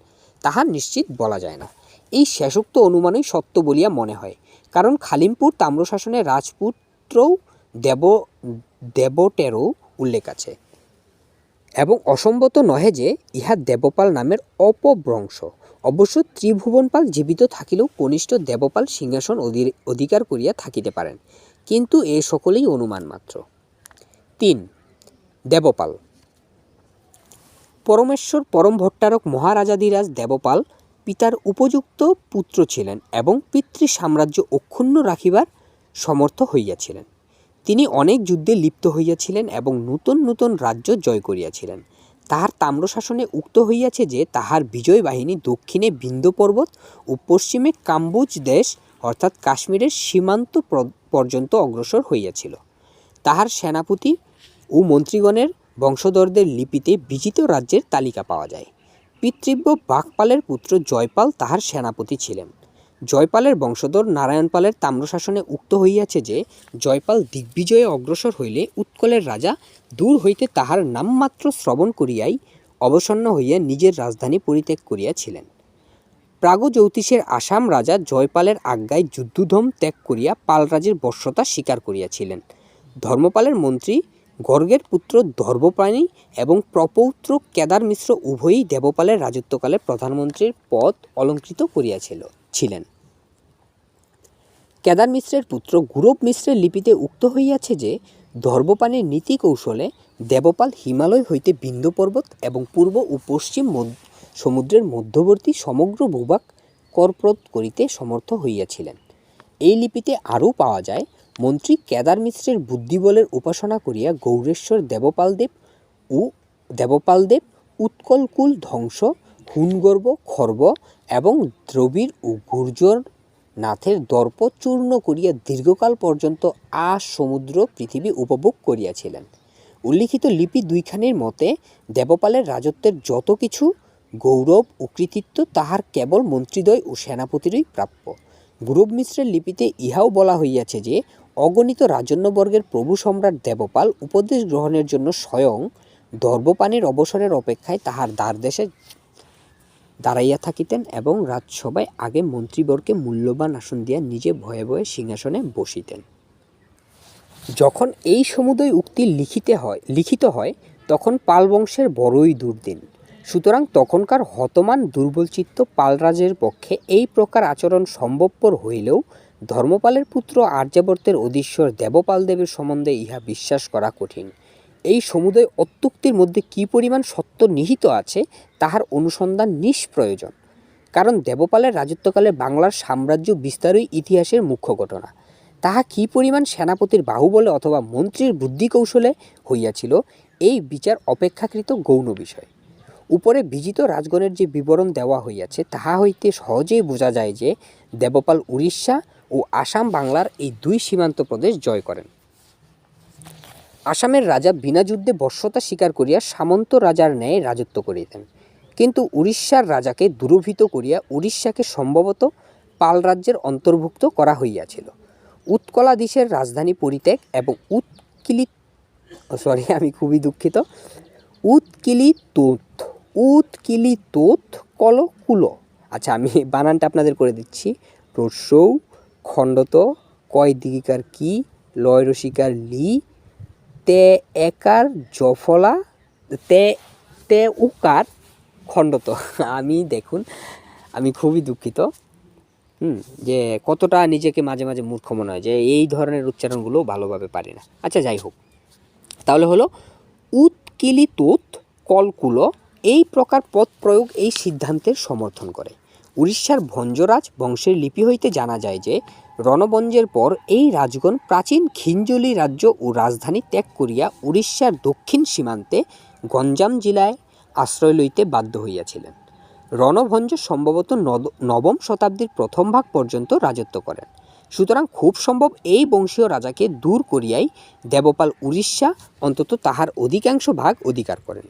তাহা নিশ্চিত বলা যায় না। এই শেষোক্ত অনুমানই সত্য বলিয়া মনে হয়, কারণ খালিমপুর তাম্রশাসনে রাজপুত্রও দেবটেরও উল্লেখ আছে, এবং অসম্ভত নহে যে ইহা দেবপাল নামের অপভ্রংশ। অবশ্য ত্রিভুবনপাল জীবিত থাকিলেও কনিষ্ঠ দেবপাল সিংহাসন অধিকার করিয়া থাকিতে পারেন, কিন্তু এ সকলেই অনুমান মাত্র। 3. দেবপাল। পরমেশ্বর পরম ভট্টারক মহারাজাধিরাজ দেবপাল পিতার উপযুক্ত পুত্র ছিলেন এবং পিতৃ সাম্রাজ্য অক্ষুণ্ণ রাখিবার সমর্থ হইয়াছিলেন। তিনি অনেক যুদ্ধে লিপ্ত হইয়াছিলেন এবং নূতন নূতন রাজ্য জয় করিয়াছিলেন। তাহার তাম্রশাসনে উক্ত হইয়াছে যে তাহার বিজয় বাহিনী দক্ষিণে বিন্ধ্য পর্বত ও পশ্চিমে কাম্বোজ দেশ অর্থাৎ কাশ্মীরের সীমান্ত পর্যন্ত অগ্রসর হইয়াছিল। তাহার সেনাপতি ও মন্ত্রীগণের বংশধরদের লিপিতে বিজিত রাজ্যের তালিকা পাওয়া যায়। পিতৃব্য বাঘপালের পুত্র জয়পাল তাহার সেনাপতি ছিলেন। জয়পালের বংশধর নারায়ণপালের তাম্রশাসনে উক্ত হইয়াছে যে জয়পাল দিগ্বিজয়ে অগ্রসর হইলে উৎকলের রাজা দূর হইতে তাহার নামমাত্র শ্রবণ করিয়াই অবসন্ন হইয়া নিজের রাজধানী পরিত্যাগ করিয়াছিলেন। প্রাগজ্যোতিষের আসাম রাজা জয়পালের আজ্ঞায় যুদ্ধধম ত্যাগ করিয়া পালরাজের বশ্যতা স্বীকার করিয়াছিলেন। ধর্মপালের মন্ত্রী গর্গের পুত্র ধর্মপ্রাণী এবং প্রপৌত্র কেদার মিশ্র উভয়ই দেবপালের রাজত্বকালে প্রধানমন্ত্রীর পদ অলঙ্কৃত করিয়াছিলেন। কেদার মিশ্রের পুত্র গুরব মিশ্রের লিপিতে উক্ত হইয়াছে যে ধর্মপাণের নীতি কৌশলে দেবপাল হিমালয় হইতে বিন্ধ্য পর্বত এবং পূর্ব ও পশ্চিম সমুদ্রের মধ্যবর্তী সমগ্র ভূভাগ করপ্রদ করিতে সমর্থ হইয়াছিলেন। এই লিপিতে আরও পাওয়া যায়, মন্ত্রী কেদার মিশ্রের বুদ্ধিবলের উপাসনা করিয়া গৌরেশ্বর দেবপালদেব উৎকলকুল ধ্বংস, হুনগর্ব, খর্ব এবং দ্রবিড় ও গুর্জর নাথের দর্প চূর্ণ করিয়া দীর্ঘকাল পর্যন্ত সমুদ্র পৃথিবী উপভোগ করিয়াছিলেন। উল্লিখিত লিপি দুইখানির মতে দেবপালের রাজত্বের যত কিছু গৌরব ও কৃতিত্ব তাহার কেবল মন্ত্রীদ্বয় ও সেনাপতিরই প্রাপ্য। গুরব মিশ্রের লিপিতে ইহাও বলা হইয়াছে যে অগণিত রাজন্যবর্গের প্রভু সম্রাট দেবপাল উপদেশ গ্রহণের জন্য স্বয়ং দর্বপাণির অবসরের অপেক্ষায় তাহার দ্বারদেশে দাঁড়াইয়া থাকিতেন এবং রাজসভায় আগে মন্ত্রীবর্গকে মূল্যবান আসন দিয়া নিজে ভয়ে ভয়ে সিংহাসনে বসিতেন। যখন এই সমুদয় উক্তি লিখিত হয় তখন পাল বংশের বড়ই দুর্দিন। সুতরাং তখনকার হতমান দুর্বলচিত্ত পালরাজের পক্ষে এই প্রকার আচরণ সম্ভবপর হইলেও ধর্মপালের পুত্র আর্যাবর্তের অধীশ্বর দেবপালদেবের সম্বন্ধে ইহা বিশ্বাস করা কঠিন। এই সমুদয় অত্যুক্তির মধ্যে কী পরিমাণ সত্য নিহিত আছে তাহার অনুসন্ধান নিষ্প্রয়োজন, কারণ দেবপালের রাজত্বকালে বাংলার সাম্রাজ্য বিস্তারই ইতিহাসের মুখ্য ঘটনা। তাহা কী পরিমাণ সেনাপতির বাহুবলে অথবা মন্ত্রীর বুদ্ধি কৌশলে হইয়াছিল, এই বিচার অপেক্ষাকৃত গৌণ বিষয়। উপরে বিজিত রাজগণের যে বিবরণ দেওয়া হইয়াছে তাহা হইতে সহজেই বোঝা যায় যে দেবপাল উড়িষ্যা ও আসাম বাংলার এই দুই সীমান্ত প্রদেশ জয় করেন। আসামের রাজা বিনা যুদ্ধে বশ্যতা স্বীকার করিয়া সামন্ত রাজার ন্যায় রাজত্ব করিতেন, কিন্তু উড়িষ্যার রাজাকে দুরভিত করিয়া উড়িষ্যাকে সম্ভবত পাল রাজ্যের অন্তর্ভুক্ত করা হইয়াছিল। উৎকলাধীশের রাজধানী পরিত্যাগ এবং উৎকিলিতোৎ কলকুল, আচ্ছা আমি বানানটা আপনাদের করে দিচ্ছি, প্রসৌ খণ্ডত কয় দিগিকার কি লয় রসিকার লি তে একার জফলা তে উকার খণ্ডত। দেখুন আমি খুবই দুঃখিত যে কতটা নিজেকে মাঝে মাঝে মূর্খ মনে হয় যে এই ধরনের উচ্চারণগুলো ভালোভাবে পারি না। আচ্ছা যাই হোক, তাহলে হলো উৎকিলিতোৎ কলকুল এই প্রকার পদ প্রয়োগ এই সিদ্ধান্তের সমর্থন করে। উড়িষ্যার ভঞ্জরাজ বংশের লিপি হইতে জানা যায় যে রণবঞ্জের পর এই রাজগণ প্রাচীন খিঞ্জলি রাজ্য ও রাজধানী ত্যাগ করিয়া উড়িষ্যার দক্ষিণ সীমান্তে গঞ্জাম জেলায় আশ্রয় লইতে বাধ্য হইয়াছিলেন। রণভঞ্জ সম্ভবত নবম শতাব্দীর প্রথম ভাগ পর্যন্ত রাজত্ব করেন। সুতরাং খুব সম্ভব এই বংশীয় রাজাকে দূর করিয়াই দেবপাল উড়িষ্যা অন্তত তাহার অধিকাংশ ভাগ অধিকার করেন।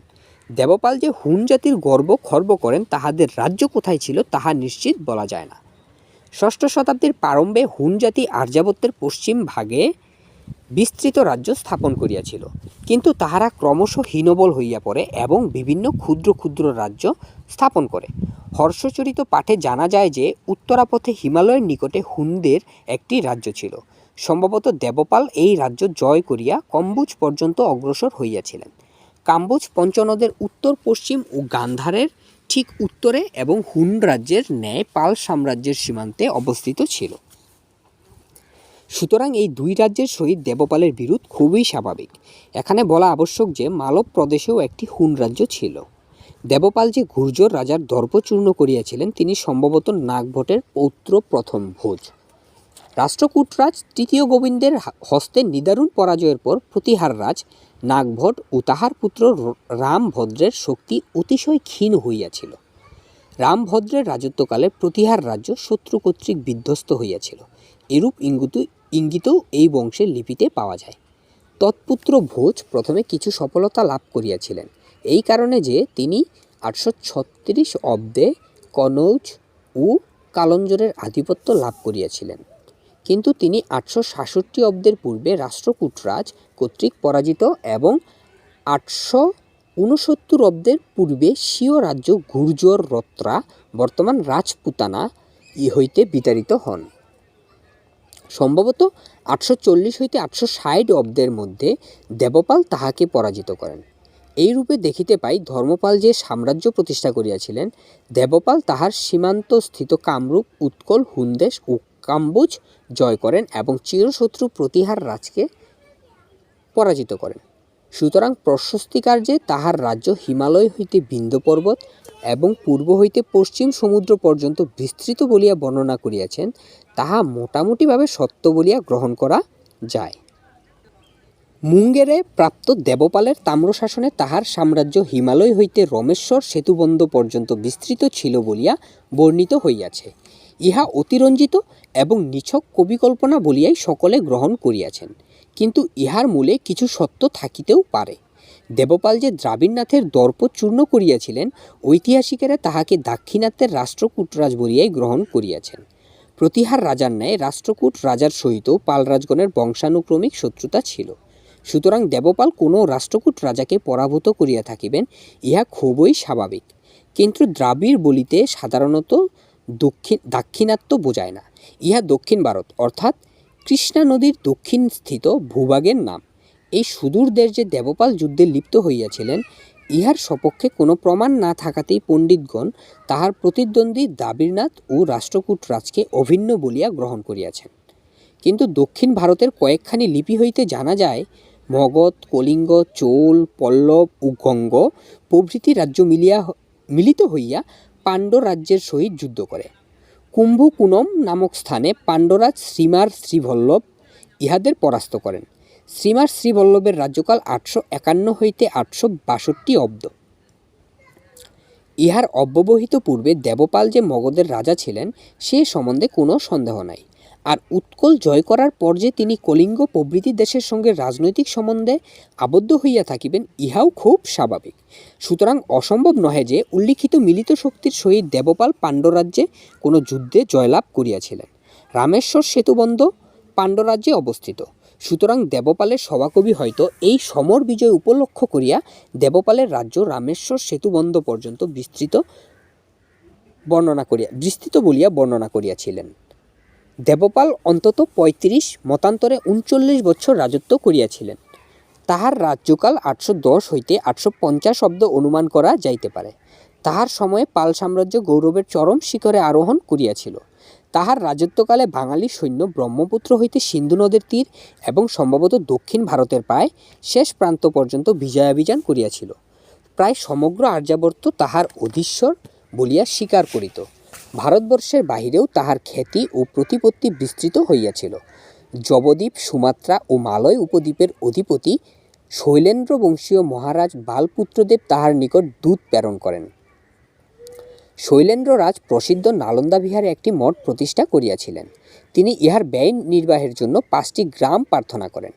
দেবপাল যে হুন জাতির গর্ব খর্ব করেন তাহাদের রাজ্য কোথায় ছিল তাহা নিশ্চিত বলা যায় না। ষষ্ঠ শতাব্দীর প্রারম্ভে হুন জাতি আর্যাবত্যের পশ্চিম ভাগে বিস্তৃত রাজ্য স্থাপন করিয়াছিল, কিন্তু তাহারা ক্রমশ হীনবল হইয়া পড়ে এবং বিভিন্ন ক্ষুদ্র ক্ষুদ্র রাজ্য স্থাপন করে। হর্ষচরিত পাঠে জানা যায় যে উত্তরাপথে হিমালয়ের নিকটে হুনদের একটি রাজ্য ছিল। সম্ভবত দেবপাল এই রাজ্য জয় করিয়া কম্বুজ পর্যন্ত অগ্রসর হইয়াছিলেন। কাম্বুজ পঞ্চনদের উত্তর পশ্চিম ও গান্ধারের ঠিক উত্তরে এবং হুন রাজ্যের ন্যায় পাল সাম্রাজ্যের সীমান্তে অবস্থিত ছিল। সুতরাং এই দুই রাজ্যের সহিত দেবপালের বিরোধ খুবই স্বাভাবিক। এখানে বলা আবশ্যক যে মালব প্রদেশেও একটি হুন রাজ্য ছিল। দেবপাল যে গুর্জর রাজার দর্পচূর্ণ করিয়াছিলেন তিনি সম্ভবত নাগভটের পৌত্র প্রথম ভোজ। রাষ্ট্রকূটরাজ তৃতীয় গোবিন্দের হস্তে নিদারুণ পরাজয়ের পর প্রতিহার রাজ নাগভট ও তাহার পুত্র রামভদ্রের শক্তি অতিশয় ক্ষীণ হইয়াছিল। রামভদ্রের রাজত্বকালে প্রতিহার রাজ্য শত্রু কর্তৃক বিধ্বস্ত হইয়াছিল। এরূপ ইঙ্গিতও এই বংশের লিপিতে পাওয়া যায়। তৎপুত্র ভোজ প্রথমে কিছু সফলতা লাভ করিয়াছিলেন, এই কারণে যে তিনি 836 অব্দে কনৌজ ও কালঞ্জরের আধিপত্য লাভ করিয়াছিলেন, কিন্তু তিনি 866 অব্দের পূর্বে রাষ্ট্রকূটরাজ কর্তৃক পরাজিত এবং 869 অব্দের পূর্বে স্বীয় রাজ্য গুর্জর রত্রা বর্তমান রাজপুতানা হইতে বিতাড়িত হন। সম্ভবত 840 হইতে 860 অব্দের মধ্যে দেবপাল তাহাকে পরাজিত করেন। এই রূপে দেখিতে পাই ধর্মপাল যে সাম্রাজ্য প্রতিষ্ঠা করিয়াছিলেন, দেবপাল তাহার সীমান্তস্থিত কামরূপ, উৎকল, হুনদেশ ও কাম্বুজ জয় করেন এবং চিরশত্রু প্রতিহার রাজকে পরাজিত করেন। সুতরাং প্রশস্তিকার্যে তাহার রাজ্য হিমালয় হইতে বিন্ধ্য পর্বত এবং পূর্ব হইতে পশ্চিম সমুদ্র পর্যন্ত বিস্তৃত বলিয়া বর্ণনা করিয়াছেন, তাহা মোটামুটিভাবে সত্য বলিয়া গ্রহণ করা যায়। মুঙ্গেরে প্রাপ্ত দেবপালের তাম্রশাসনে তাহার সাম্রাজ্য হিমালয় হইতে রমেশ্বর সেতুবন্ধ পর্যন্ত বিস্তৃত ছিল বলিয়া বর্ণিত হইয়াছে। ইহা অতিরঞ্জিত এবং নিছক কবিকল্পনা বলিয়াই সকলে গ্রহণ করিয়াছেন, কিন্তু ইহার মূলে কিছু সত্য থাকিতেও পারে। দেবপাল যে দ্রাবিড়নাথের দর্প চূর্ণ করিয়াছিলেন, ঐতিহাসিকেরা তাহাকে দাক্ষিণাত্যের রাষ্ট্রকূটরাজ বলিয়াই গ্রহণ করিয়াছেন। প্রতিহার রাজার ন্যায় রাষ্ট্রকূট রাজার সহিত পাল রাজগণের বংশানুক্রমিক শত্রুতা ছিল। সুতরাং দেবপাল কোনো রাষ্ট্রকূট রাজাকে পরাভূত করিয়া থাকিবেন, ইহা খুবই স্বাভাবিক। কিন্তু দ্রাবিড় বলিতে সাধারণত দাক্ষিণাত্য বোঝায় না, ইহা দক্ষিণ ভারত অর্থাৎ কৃষ্ণা নদীর দক্ষিণ স্থিত ভূভাগের নাম। এই সুদূর দেশ যে দেবপাল যুদ্ধে লিপ্ত হইয়াছিলেন, ইহার সপক্ষে কোনো প্রমাণ না থাকাতেই পণ্ডিতগণ তাহার প্রতিদ্বন্দ্বী দ্রাবিড়নাথ ও রাষ্ট্রকূট রাজকে অভিন্ন বলিয়া গ্রহণ করিয়াছেন। কিন্তু দক্ষিণ ভারতের কয়েকখানি লিপি হইতে জানা যায় মগধ, কলিঙ্গ, চোল, পল্লব ও গঙ্গ প্রভৃতি রাজ্য মিলিত হইয়া পাণ্ড্য রাজ্যের সহিত যুদ্ধ করে। কুম্ভকুনম নামক স্থানে পাণ্ড্যরাজ শ্রীমার শ্রীবল্লভ ইহাদের পরাস্ত করেন। শ্রীমার শ্রীবল্লভের রাজ্যকাল 851 হইতে 862 অব্দ। ইহার অব্যবহিত পূর্বে দেবপাল যে মগধের রাজা ছিলেন সে সম্বন্ধে কোনো সন্দেহ নাই। আর উৎকল জয় করার পর যে তিনি কলিঙ্গ প্রভৃতি দেশের সঙ্গে রাজনৈতিক সম্বন্ধে আবদ্ধ হইয়া থাকিবেন ইহাও খুব স্বাভাবিক। সুতরাং অসম্ভব নহে যে উল্লিখিত মিলিত শক্তির সহিত দেবপাল পাণ্ড্যরাজ্যে কোনো যুদ্ধে জয়লাভ করিয়াছিলেন। রামেশ্বর সেতুবন্ধ পাণ্ড্যরাজ্যে অবস্থিত। সুতরাং দেবপালের সভাকবি হয়তো এই সমর বিজয় উপলক্ষ করিয়া দেবপালের রাজ্য রামেশ্বর সেতুবন্ধ পর্যন্ত বিস্তৃত বলিয়া বর্ণনা করিয়াছিলেন। দেবপাল অন্তত ৩৫ মতান্তরে ৩৯ বৎসর রাজত্ব করিয়াছিলেন। তাহার রাজ্যকাল ৮১০ হইতে ৮৫০ অব্দ অনুমান করা যাইতে পারে। তাহার সময়ে পাল সাম্রাজ্য গৌরবের চরম শিখরে আরোহণ করিয়াছিল। তাহার রাজত্বকালে বাঙালি সৈন্য ব্রহ্মপুত্র হইতে সিন্ধু নদের তীর এবং সম্ভবত দক্ষিণ ভারতের প্রায় শেষ প্রান্ত পর্যন্ত বিজয়াভিযান করিয়াছিল। প্রায় সমগ্র আর্যাবর্ত তাহার অধীশ্বর বলিয়া স্বীকার করিত। ভারতবর্ষের বাহিরেও তাহার খ্যাতি ও প্রতিপত্তি বিস্তৃত হইয়াছিল। জবদ্বীপ, সুমাত্রা ও মালয় উপদ্বীপের অধিপতি শৈলেন্দ্র বংশীয় মহারাজ বালপুত্রদেব তাহার নিকট দূত প্রেরণ করেন। শৈলেন্দ্ররাজ প্রসিদ্ধ নালন্দা বিহারে একটি মঠ প্রতিষ্ঠা করিয়াছিলেন। তিনি ইহার ব্যয় নির্বাহের জন্য 5টি গ্রাম প্রার্থনা করেন।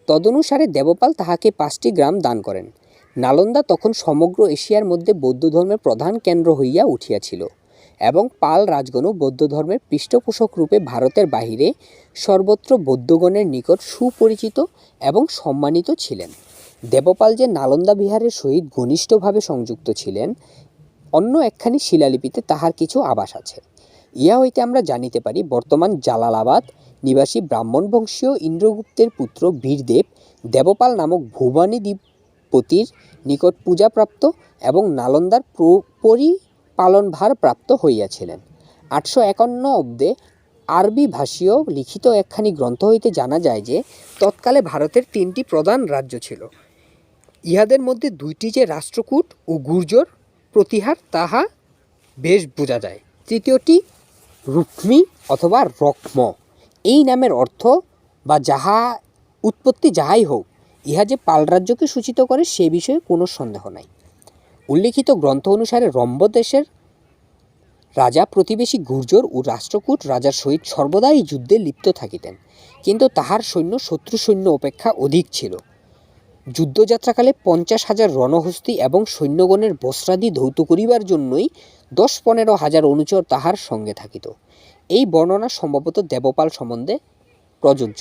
তদনুসারে দেবপাল তাহাকে 5টি গ্রাম দান করেন। নালন্দা তখন সমগ্র এশিয়ার মধ্যে বৌদ্ধ ধর্মের প্রধান কেন্দ্র হইয়া উঠিয়াছিল এবং পাল রাজগণও বৌদ্ধ ধর্মের পৃষ্ঠপোষক রূপে ভারতের বাহিরে সর্বত্র বৌদ্ধগণের নিকট সুপরিচিত এবং সম্মানিত ছিলেন। দেবপাল যে নালন্দা বিহারের সহিত ঘনিষ্ঠভাবে সংযুক্ত ছিলেন অন্য একখানি শিলালিপিতে তাহার কিছু আভাস আছে। ইহা হইতে আমরা জানিতে পারি বর্তমান জালালাবাদ নিবাসী ব্রাহ্মণ বংশীয় ইন্দ্রগুপ্তের পুত্র বীরদেব দেবপাল নামক ভুবানীধিপতির নিকট পূজাপ্রাপ্ত এবং নালন্দার পরিপালনভার প্রাপ্ত হইয়াছিলেন। ৮৫১ অব্দে আরবি ভাষীয় লিখিত একখানি গ্রন্থ হইতে জানা যায় যে তৎকালে ভারতের 3টি প্রধান রাজ্য ছিল। ইহাদের মধ্যে 2টি যে রাষ্ট্রকূট ও গুর্জর প্রতিহার তাহা বেশ বোঝা যায়। তৃতীয়টি রুক্মি অথবা রক্ম। এই নামের অর্থ বা যাহা উৎপত্তি যাহাই হোক ইহা যে পাল রাজ্যকে সূচিত করে সে বিষয়ে কোনো সন্দেহ নাই। উল্লিখিত গ্রন্থ অনুসারে রম্ভ দেশের রাজা প্রতিবেশী গুর্জর ও রাষ্ট্রকূট রাজার সহিত সর্বদাই যুদ্ধে লিপ্ত থাকিতেন, কিন্তু তাহার সৈন্য শত্রু সৈন্য অপেক্ষা অধিক ছিল। যুদ্ধযাত্রাকালে ৫০,০০০ রণহস্তি এবং সৈন্যগণের বস্ত্রাদি ধৌত করিবার জন্যই ১০-১৫,০০০ অনুচর তাহার সঙ্গে থাকিত। এই বর্ণনা সম্ভবত দেবপাল সম্বন্ধে প্রযোজ্য।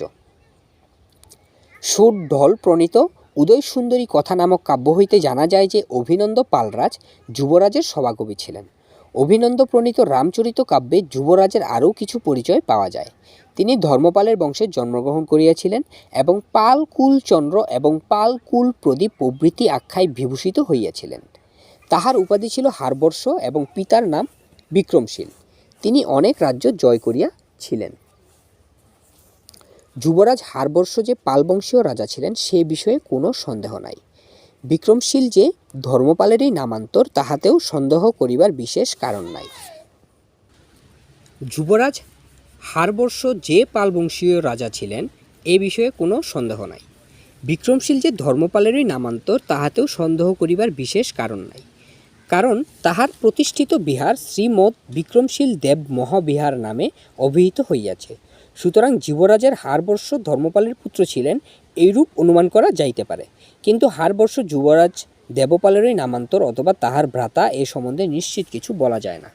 সুর ঢল প্রণীত উদয় সুন্দরী কথা নামক কাব্য হইতে জানা যায় যে অভিনন্দ পালরাজ যুবরাজের সভাকবি ছিলেন। অভিনন্দ প্রণীত রামচরিত কাব্যে যুবরাজের আরও কিছু পরিচয় পাওয়া যায়। তিনি ধর্মপালের বংশে জন্মগ্রহণ করিয়াছিলেন এবং পাল কুলচন্দ্র এবং পাল কুল প্রদীপ প্রভৃতি আখ্যায় বিভূষিত হইয়াছিলেন। তাহার উপাধি ছিল হারবর্ষ এবং পিতার নাম বিক্রমশীল। তিনি অনেক রাজ্য জয় করিয়াছিলেন। যুবরাজ হারবর্ষ যে পালবংশীয় রাজা ছিলেন সে বিষয়ে কোনো সন্দেহ নাই। বিক্রমশীল যে ধর্মপালেরই নামান্তর তাহাতেও সন্দেহ করিবার বিশেষ কারণ নাই। যুবরাজ হারবর্ষ যে পালবংশীয় রাজা ছিলেন এ বিষয়ে কোনো সন্দেহ নাই। বিক্রমশীল যে ধর্মপালেরই নামান্তর তাহাতেও সন্দেহ করিবার বিশেষ কারণ নাই, কারণ তাহার প্রতিষ্ঠিত বিহার শ্রীমৎ বিক্রমশীল দেব মহাবিহার নামে অভিহিত হইয়াছে। সুতরাং যুবরাজের হারবর্ষ ধর্মপালের পুত্র ছিলেন এইরূপ অনুমান করা যাইতে পারে, কিন্তু হারবর্ষ যুবরাজ দেবপালেরই নামান্তর অথবা তাহার ভ্রাতা এ সম্বন্ধে নিশ্চিত কিছু বলা যায় না।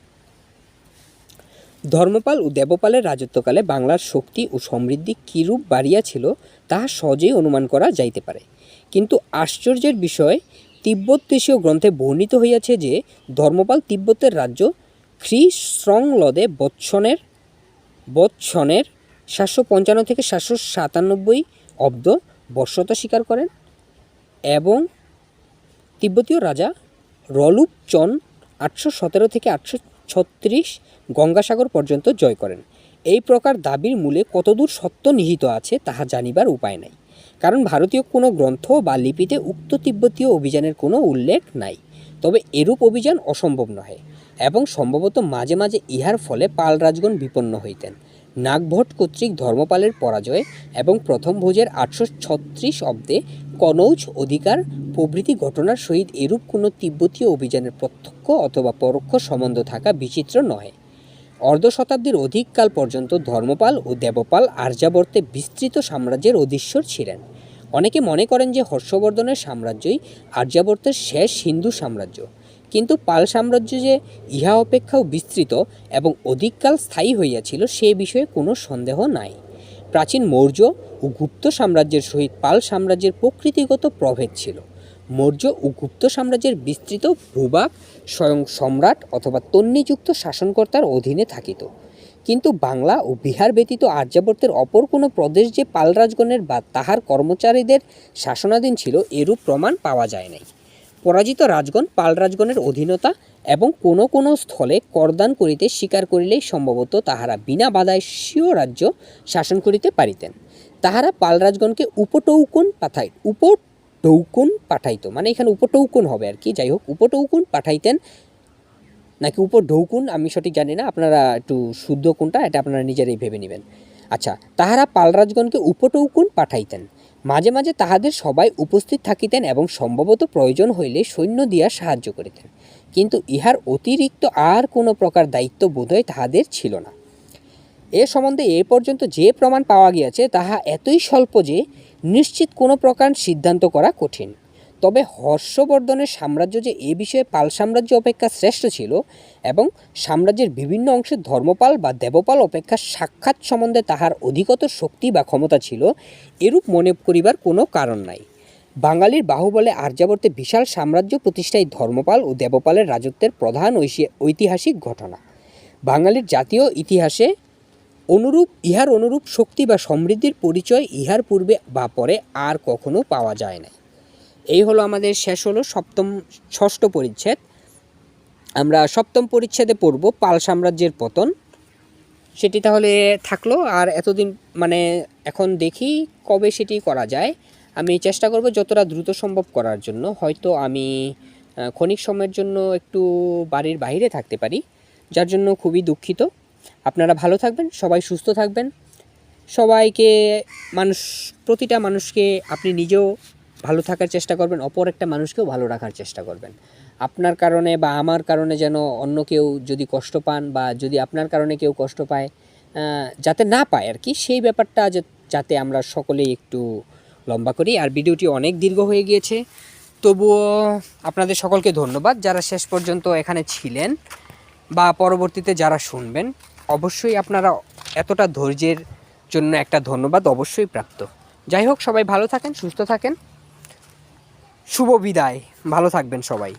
ধর্মপাল ও দেবপালের রাজত্বকালে বাংলার শক্তি ও সমৃদ্ধি কিরূপ বাড়িয়াছিল তাহা সহজেই অনুমান করা যাইতে পারে, কিন্তু আশ্চর্যের বিষয় তিব্বত দেশীয় গ্রন্থে বর্ণিত হইয়াছে যে ধর্মপাল তিব্বতের রাজ্য খ্রি-স্রোং-ল্দে বৎসনের ৭৫৫ থেকে ৭৯৭ অব্দ বর্ষতা স্বীকার করেন এবং তিব্বতীয় রাজা রলুপচন ৮১৭ থেকে ৮৩৬ গঙ্গাসাগর পর্যন্ত জয় করেন। এই প্রকার দাবির মূলে কতদূর সত্য নিহিত আছে তাহা জানিবার উপায় নাই, কারণ ভারতীয় কোনো গ্রন্থ বা লিপিতে উক্ত তিব্বতীয় অভিযানের কোনো উল্লেখ নাই। তবে এরূপ অভিযান অসম্ভব নহে এবং সম্ভবত মাঝে মাঝে ইহার ফলে পাল রাজগণ বিপন্ন হইতেন। নাগভট্ট কর্তৃক ধর্মপালের পরাজয় এবং প্রথম ভোজের 836 অব্দে কনৌজ অধিকার প্রভৃতি ঘটনার সহিত এরূপ কোনো তিব্বতীয় অভিযানের প্রত্যক্ষ অথবা পরোক্ষ সম্বন্ধ থাকা বিচিত্র নয়। অর্ধ শতাব্দীর অধিককাল পর্যন্ত ধর্মপাল ও দেবপাল আর্যাবর্তে বিস্তৃত সাম্রাজ্যের অধীশ্বর ছিলেন। অনেকে মনে করেন যে হর্ষবর্ধনের সাম্রাজ্যই আর্যাবর্তের শেষ হিন্দু সাম্রাজ্য, কিন্তু পাল সাম্রাজ্য যে ইহা অপেক্ষাও বিস্তৃত এবং অধিককাল স্থায়ী হইয়াছিল সে বিষয়ে কোনো সন্দেহ নাই। প্রাচীন মৌর্য ও গুপ্ত সাম্রাজ্যের সহিত পাল সাম্রাজ্যের প্রকৃতিগত প্রভেদ ছিল। মৌর্য ও গুপ্ত সাম্রাজ্যের বিস্তৃত ভূভাগ স্বয়ং সম্রাট অথবা তন্নিযুক্ত শাসনকর্তার অধীনে থাকিত, কিন্তু বাংলা ও বিহার ব্যতীত আর্যাবর্তের অপর কোনো প্রদেশ যে পাল রাজগণের বা তাহার কর্মচারীদের শাসনাধীন ছিল এরূপ প্রমাণ পাওয়া যায় নাই। পরাজিত রাজগণ পাল রাজগণের অধীনতা এবং কোনো কোনো স্থলে করদান করিতে স্বীকার করিলেই সম্ভবত তাহারা বিনা বাধায় স্বীয় রাজ্য শাসন করিতে পারিতেন। তাহারা পাল রাজগণকে উপটৌকন পাঠাইত, মানে এখানে উপটৌকন হবে আর কি, যাই হোক উপটৌকন পাঠাইতেন নাকি উপঢৌকুন আমি সঠিক জানি না, আপনারা একটু শুদ্ধ কোনটা এটা আপনারা নিজেরাই ভেবে নেবেন। আচ্ছা, তাহারা পাল রাজগণকে উপটৌকুন পাঠাইতেন, মাঝে মাঝে তাহাদের সবাই উপস্থিত থাকিতেন এবং সম্ভবত প্রয়োজন হইলে সৈন্য দিয়া সাহায্য করিতেন, কিন্তু ইহার অতিরিক্ত আর কোনো প্রকার দায়িত্ব বোধহয় তাহাদের ছিল না। এ সম্বন্ধে এ পর্যন্ত যে প্রমাণ পাওয়া গিয়াছে তাহা এতই স্বল্প যে নিশ্চিত কোনো প্রকার সিদ্ধান্ত করা কঠিন। তবে হর্ষবর্ধনের সাম্রাজ্য যে এ বিষয়ে পাল সাম্রাজ্য অপেক্ষা শ্রেষ্ঠ ছিল এবং সাম্রাজ্যের বিভিন্ন অংশে ধর্মপাল বা দেবপাল অপেক্ষা সাক্ষাৎ সম্বন্ধে তাহার অধিকতর শক্তি বা ক্ষমতা ছিল, এরূপ মনে করিবার কোনো কারণ নাই। বাঙালির বাহুবলে আর্যাবর্তে বিশাল সাম্রাজ্য প্রতিষ্ঠায় ধর্মপাল ও দেবপালের রাজত্বের প্রধান ঐতিহাসিক ঘটনা। বাঙালির জাতীয় ইতিহাসে ইহার অনুরূপ শক্তি বা সমৃদ্ধির পরিচয় ইহার পূর্বে বা পরে আর কখনো পাওয়া যায় না। এই হলো আমাদের শেষ হলো ষষ্ঠ পরিচ্ছেদ। আমরা সপ্তম পরিচ্ছেদে পড়ব পাল সাম্রাজ্যের পতন, সেটি তাহলে থাকলো। আর এতদিন মানে এখন দেখি কবে সেটি করা যায়, আমি চেষ্টা করব যতটা দ্রুত সম্ভব করার জন্য। হয়তো আমি ক্ষণিক সময়ের জন্য একটু বাড়ির বাইরে থাকতে পারি, যার জন্য খুবই দুঃখিত। আপনারা ভালো থাকবেন, সবাই সুস্থ থাকবেন। সবাইকে প্রতিটা মানুষকে আপনি নিজেও ভালো থাকার চেষ্টা করবেন, অপর একটা মানুষকেও ভালো রাখার চেষ্টা করবেন। আপনার কারণে বা আমার কারণে যেন অন্য কেউ যদি কষ্ট পান বা যদি আপনার কারণে কেউ কষ্ট পায় যাতে না পায় আর কি, সেই ব্যাপারটা যাতে আমরা সকলেই একটু লম্বা করি। আর ভিডিওটি অনেক দীর্ঘ হয়ে গিয়েছে, তবুও আপনাদের সকলকে ধন্যবাদ যারা শেষ পর্যন্ত এখানে ছিলেন বা পরবর্তীতে যারা শুনবেন। অবশ্যই আপনারা এতটা ধৈর্যের জন্য একটা ধন্যবাদ অবশ্যই প্রাপ্ত। যাই হোক, সবাই ভালো থাকেন, সুস্থ থাকেন। শুভ বিদায়, ভালো থাকবেন সবাই।